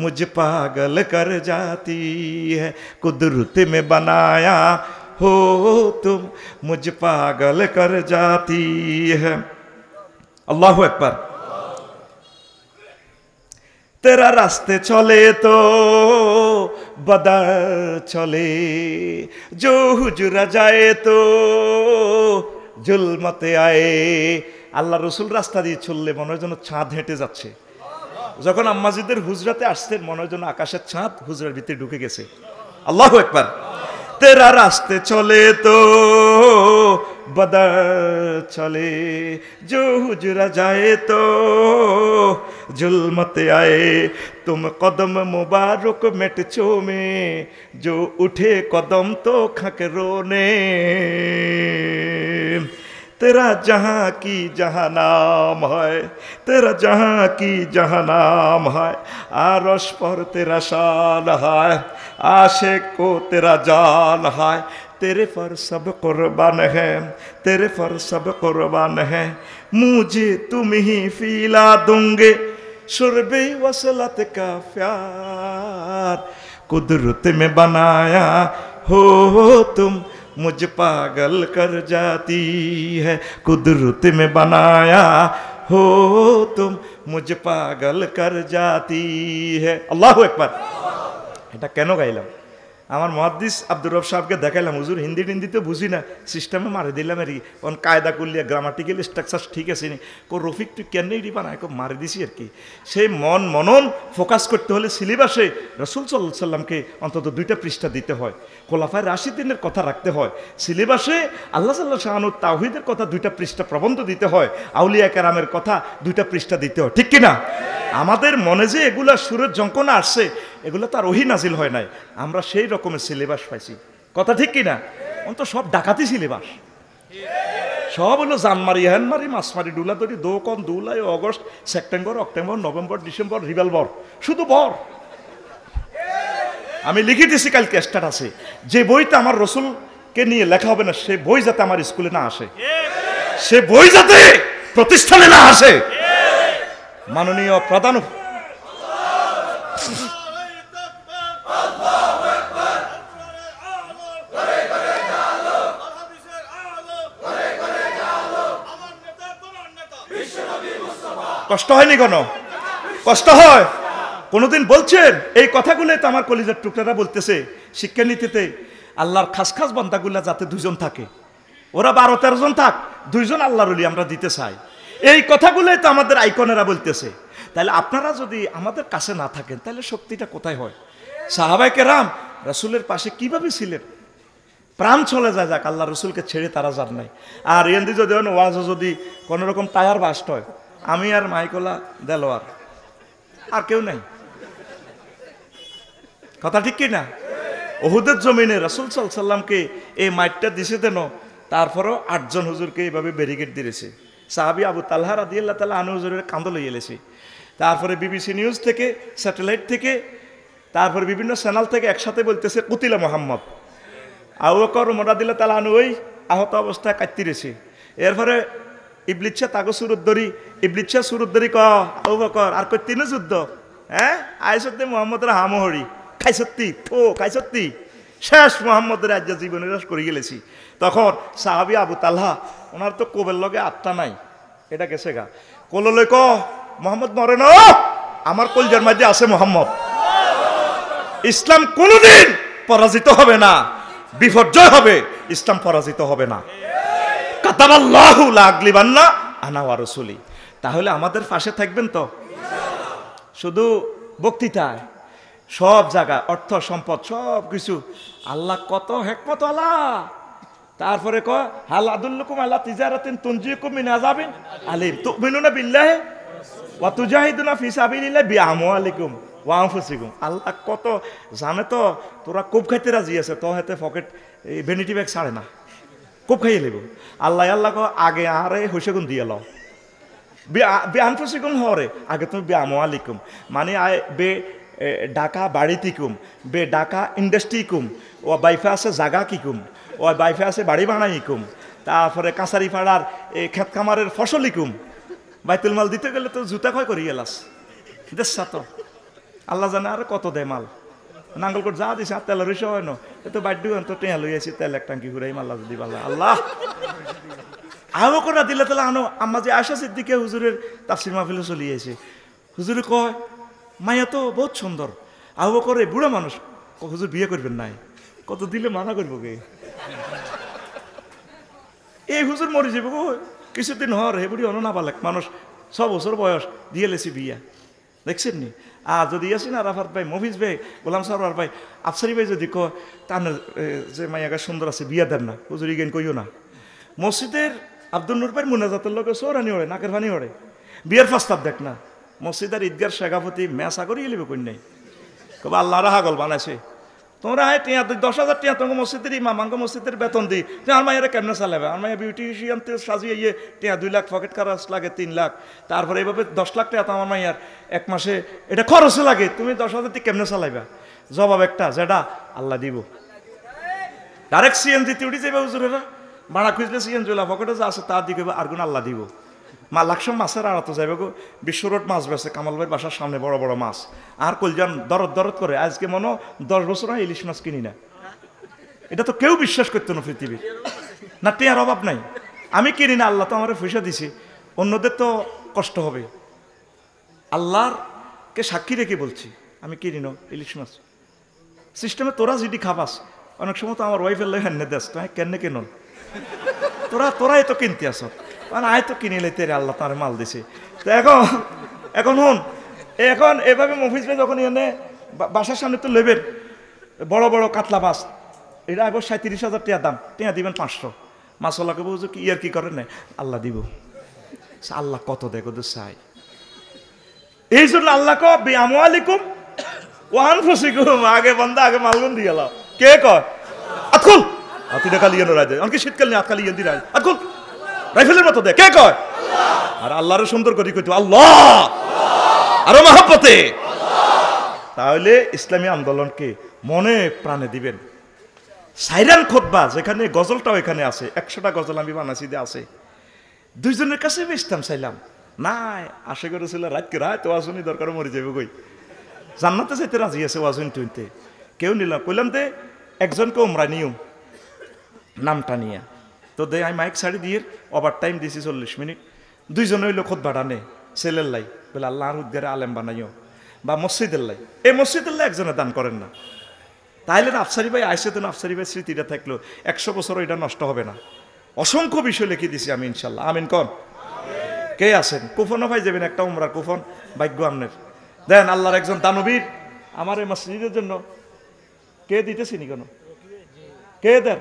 मुझ पागल कर जाती है कुदरत में बनाया हो तुम मुझ पागल कर जाती है अल्लाहु अकबर तेरा रास्ते चले तो बदर चले जो हुजरा जाए तो जुल्मते आए আল্লাহ রসুল রাস্তা দিয়ে চললে মনে হয় যেন চাঁদ হেঁটে যাচ্ছে যখন আম্মাজিদের হুজরাতে আসতেন মনে হয় যেন আকাশের চাঁদ হুজরার ভিতরে ঢুকে গেছে আল্লাহু আকবার तेरा रास्ते चले तो बदर चले जो हुजरा जाए तो जुल्मत आए तुम कदम मुबारक मेटचो में जो उठे कदम तो खक रोने तेरा जहाँ की जहाँ नाम है तेरा जहाँ की जहाँ नाम है आरश पर तेरा शान है आशिक को तेरा जान है तेरे पर सब कुर्बान है तेरे पर सब कुर्बान है मुझे तुम ही फीला दूंगे शुरबे वसलत का प्यार कुदरत में बनाया हो तुम मुझ पागल कर जाती है कुदरत में बनाया हो तुम मुझ पागल कर जाती है अल्लाहु আকবার এটা কেন গাইলাম আমার মুহাদ্দিস আব্দুর রব সাহেবকে দেখাইলাম হুজুর হিন্দি টিন্দিতে বুঝি না সিস্টেমে মারি দিলাম আর কি অন কায়দা করলে গ্রামাটিক্যাল স্ট্রাকচার ঠিক আছে নি কো রফিক তুই কেন এটি বানায় কো মারি দিছি আর কি সেই মনন ফোকাস করতে হলে সিলেবাসে রাসূল সাল্লাল্লাহু আলাইহি সাল্লামকে অন্তত 2টা পৃষ্ঠা দিতে হয় খোলাফায়ে রাশিদিনের কথা রাখতে হয় সিলেবাসে আল্লাহ সাল্লাল্লাহু শাআনুর তাওহীদের কথা 2টা পৃষ্ঠা প্রবন্ধ দিতে হয় আউলিয়া কেরামের কথা 2টা পৃষ্ঠা দিতে হয় ঠিক কি না আমাদের মনে যে এগুলা সুরের জঙ্কনা আসছে এগুলো তার ওহী নাজিল হয় নাই আমরা সেই রকমের সিলেবাস পাইছি কথা ঠিক কি না অন্ত সব ডাকাতি সিলেবাস সব হলো জানমারি হ্যানমারি মাছমারি ডুলাদরি দোকন দুলাই অগস্ট সেপ্টেম্বর অক্টোবর নভেম্বর ডিসেম্বর রিভলভার শুধু বর আমি লিখে দিছি কালকে স্ট্যাটাসে যে বইতে আমার রসুলকে নিয়ে লেখা হবে না সে বই যাতে আমার স্কুলে না আসে সে বই যাতে প্রতিষ্ঠানে না আসে মাননীয় প্রধান কষ্ট হয়নি কোনো কষ্ট হয় কোনোদিন বলছেন এই কথাগুলো তো আমার কলিজার টুকরারা বলতেছে শিক্ষানীতিতে আল্লাহর খাস খাস বান্দাগুলা যাতে 2 জন থাকে ওরা 12-13 জন থাক 2 জন আল্লাহর ওলি আমরা দিতে চাই এই কথাগুলোই তো আমাদের আইকনেরা বলতেছে তাহলে আপনারা যদি আমাদের কাছে না থাকেন তাহলে শক্তিটা কোথায় হয় সাহাবায়ে কেরাম রাসূলের পাশে কিভাবে ছিলেন প্রাণ চলে যায় যাক আল্লাহ রসুলকে ছেড়ে তারা যান নাই আর এন্দি যদি ওয়াজ যদি কোনো রকম টায়ার বাস্ট হয় আমি আর মাইকোলা দেলোয়ার আর কেউ নাই কথা ঠিক কি না ওহুদের জমিনে রাসূল সাল্লাল্লাহু আলাইহি সাল্লামকে এই মাইটটা দিছে দেন তারপরও 8 জন হুজুরকে এইভাবে ব্যারিকেড দিয়েছে। সাহাবী আবু তালহা রাদিয়াল্লাহু তাআলা আনহু হুজুরের কাঁধে লইয়ে এলেছে। তারপরে বিবিসি নিউজ থেকে, স্যাটেলাইট থেকে, তারপরে বিভিন্ন চ্যানেল থেকে একসাথে বলতেছে কুতিলা মুহাম্মদ। আবু বকর ওমর রাদিয়াল্লাহু তাআলা আনহু ওই আহত অবস্থায় কাটতিরেছে। এরপরে ইবলিচ্ছা তাগো সুরুদ্দরি, ইবলিচ্ছা সুরুদ্দরি ক আবু বকর আর কই তিন যুদ্ধ, হ্যাঁ আইসতে মুহাম্মদের হামহরি খাইছত্তি ও খাইছত্তি শেষ মুহাম্মদের রাজ্য জীবন নিরাশ করে গেলেছি। তখন সাহাবী আবু তালহা, ওনার তো কোবের লগে আত্মা নাই, এটা গেছে গা, কোললৈ ক মোহাম্মদ মরে না, আমার কলজার মাঝে আছে মোহাম্মদ। ইসলাম কোনোদিন পরাজিত হবে না, বিপর্যয় হবে, ইসলাম পরাজিত হবে না। কাতাবাল্লাহু লা আগলিবান্না আনা ওয়া রাসূলি। তাহলে আমাদের পাশে থাকবেন তো? শুধু বক্তৃতায় সব জায়গা অর্থ সম্পদ সব কিছু, আল্লাহ কত হিকমত আল্লাহ। তারপরে ক হাল আদুল্লুকুম আলা তিজারাতিন তুনজিকুম মিন আযাবিন আলিম তুমিনুনা বিল্লাহি ওয়া তুজাহিদুনা ফি সাবিলিল্লাহি বিআমওয়ালিকুম ওয়া আনফুসিকুম। আল্লাহ কত জানে তো, তোরা খুব খাইতে রাজি আছে, তো হাতে পকেট এই ভ্যানিটি ব্যাগ ছাড়ে না, খুব খাইয়ে লিব। আল্লাহ আল্লাহ ক আগে আরে হইছে গুণ দিয়ে লও, বিআনফুসিকুম হরে আগে তুমি বিআমওয়ালিকুম, মানে আয় বে ডাকা বাড়িতিকুম, বে ডাকা ইন্ডাস্ট্রিকুম, ও বাইফে আছে জাগা কিকুম, ও বাইফে আছে বাড়ি বানাইকুম, তারপরে কাঁচারি পাড়ার এই ক্ষেত খামারের ফসলিকুম। বাইতুল মাল দিতে গেলে তো জুতা ক্ষয় করি গেলাস দেশা তো আল্লাহ জানে আর কত দেয় মাল। নাঙ্গলকোট যা দিছে আর তেলের রইসা হয় না, এ তো বাড়ি তো টেঁয়া লইয়াছি, তেল এক টাঙ্কি ঘুরাই মাল্লা যদি পাল্লা আল্লাহ আবু বকর রাদিয়াল্লাহু তাআলা আনহু আম্মা যে আয়েশা সিদ্দিকা হুজুরের তাফসীর মাহফিলে চলিয়েছে। হুজুরে কয় মাইয়া তো বহুত সুন্দর। আবু বকর এই বুড়া মানুষ, হুজুর বিয়ে করবেন নাই, কত দিলে মানা করবো কে, এই হুজুর মরে যাবো গো কিছুদিন হর, হে বুড়ি অননা বালেক মানুষ, 6 বছর বয়স দিয়ে লেছি বিয়া, দেখছেন নি? আর যদি আসেন আরাফাত ভাই, মফিজ ভাই, গোলাম সারোয়ার ভাই, আফসারি ভাই যদি কয় তার যে মাইয়াগা সুন্দর আছে বিয়া দেন না, হুজুর ইগেন কইও না। মসজিদের আব্দুল নূর ভাই মুনাজাতের লোকে সৌরানি ওড়ে, নাকের ফানি ওড়ে, বিয়ের প্রস্তাব দেখ না। মসজিদের ঈদগার শেখাপতি মেসা করিয়ে লিবে কই নাই, কবে আল্লাহ হাগল বানাইছে। তোমরা হয় টিয়া 10,000 টিয়া তোমাকে মসজিদের ইমাম আমাকে মসজিদের বেতন দিই, আমার মায়েরা কেমনে চালাবে? আমার মায়ের বিউটিশিয়ান সাজিয়ে ইয়ে টিয়া 2 লাখ, পকেট খরচ লাগে 3 লাখ, তারপরে এইভাবে 10 লাখ টাকা তো আমার মাইয়ার এক মাসে এটা খরচে লাগে, তুমি 10,000 দিয়ে কেমনে চালাইবা? জবাব একটা, যেটা আল্লাহ দিব। ডাইরেক্ট সিএনজিতে উঠে যাবে হুজুরেরা, ভাড়া খুঁজলে সিএনজি ওলা পকেটে যা আছে তার দিকে আর গুণ আল্লাহ দিব। লাকসাম মাছের আড়াতে যাবে গো, বিশ্ব রোড মাছ বেছে কামাল ভাইয়ের বাসার সামনে বড় বড় মাছ, আর কলজান দরদ দরদ করে। আজকে মনে 10 বছর হয় ইলিশ মাছ কিনি না, এটা তো কেউ বিশ্বাস করতো না পৃথিবীর, না টিয়ার অভাব নাই, আমি কিনি না, আল্লাহ তো আমার পয়সা দিছি, অন্যদের তো কষ্ট হবে। আল্লাহরকে সাক্ষী রেখে বলছি আমি কিনি না ইলিশ মাছ। সিস্টেমে তোরা যদি খাবাস, অনেক সময় তো আমার ওয়াইফের লেখেন দেশ তো কেন কেন তোরাই তো কিনতে আস, মানে আয় তো কিনে লেতে আল্লাহ তার মাল দিছে। তো এখন হন এখন এভাবে মফিজ ভাই যখন এনে বাসার সামনে তো লেবেন বড় বড় কাতলা মাছ, এটা আবার 37,000 টাকা দাম, টিয়া দিবেন 500। মাছওয়ালাকে বলছো কি ইয়ার কি করেন না, আল্লাহ দিব। আল্লাহ কত দেখো তো চাই, এই জন্য আল্লাহ ক বিআমওয়ালিকুম ওয়া আনফুসিকুম, আগে বান্দা আগে মালগুন দিয়ে গেল। কে কয় আতকুল আতিটা কালি এনে রাজে, অনেকে শীতকাল নিয়ে আতকালি এনে রাজ আতকুল রাইফেলের মতো দেয়, কে কয়? আর আল্লাহরে সুন্দর করি কইতো আল্লাহ আরো মহব্বতে। তাহলে ইসলামী আন্দোলনকে মনে প্রাণে দিবেন। সাইরান খুতবা যেখানে গজলটাও এখানে আছে, 100টা গজল আমি বানাইছি দিয়ে আছে। 2 জনের কাছে বেচতাম চাইলাম নাই, আশা করেছিল রাতকে রাত ওয়াজুনি দরকার মরে যাবে কই, জান্নাতে চাইতে রাজি আছে ওয়াজুনি টুনতে, কেউ নিলাম কইলাম দে একজনকে উমরা নিও নামটা নিয়ে, তো দে আমি মাইক ছাড়ি দিয়ে ওভার টাইম দিছি 40 মিনিট। 2 জন হইলো খুতবা ডানে ছেলের লাই, বলে আল্লাহর উদ্গারে আলেম বানাইও, বা মসজিদের লাই, এই মসজিদের লাই একজনে দান করেন না। তাইলে আফসারি ভাই আইসে তো আফসারি ভাই স্মৃতিটা থাকলো 100 বছর এটা নষ্ট হবে না। অসংখ্য বিষয় লিখে দিছি আমি ইনশাল্লাহ, আমিন কন। কে আছেন কুফনও ভাই যাবেন একটা উমরার কুফন ভাগ্য আমনের দেন। আল্লাহর একজন দানবীর আমার এই মসজিদের জন্য কে দিতেছিনি কেন, কে দেন?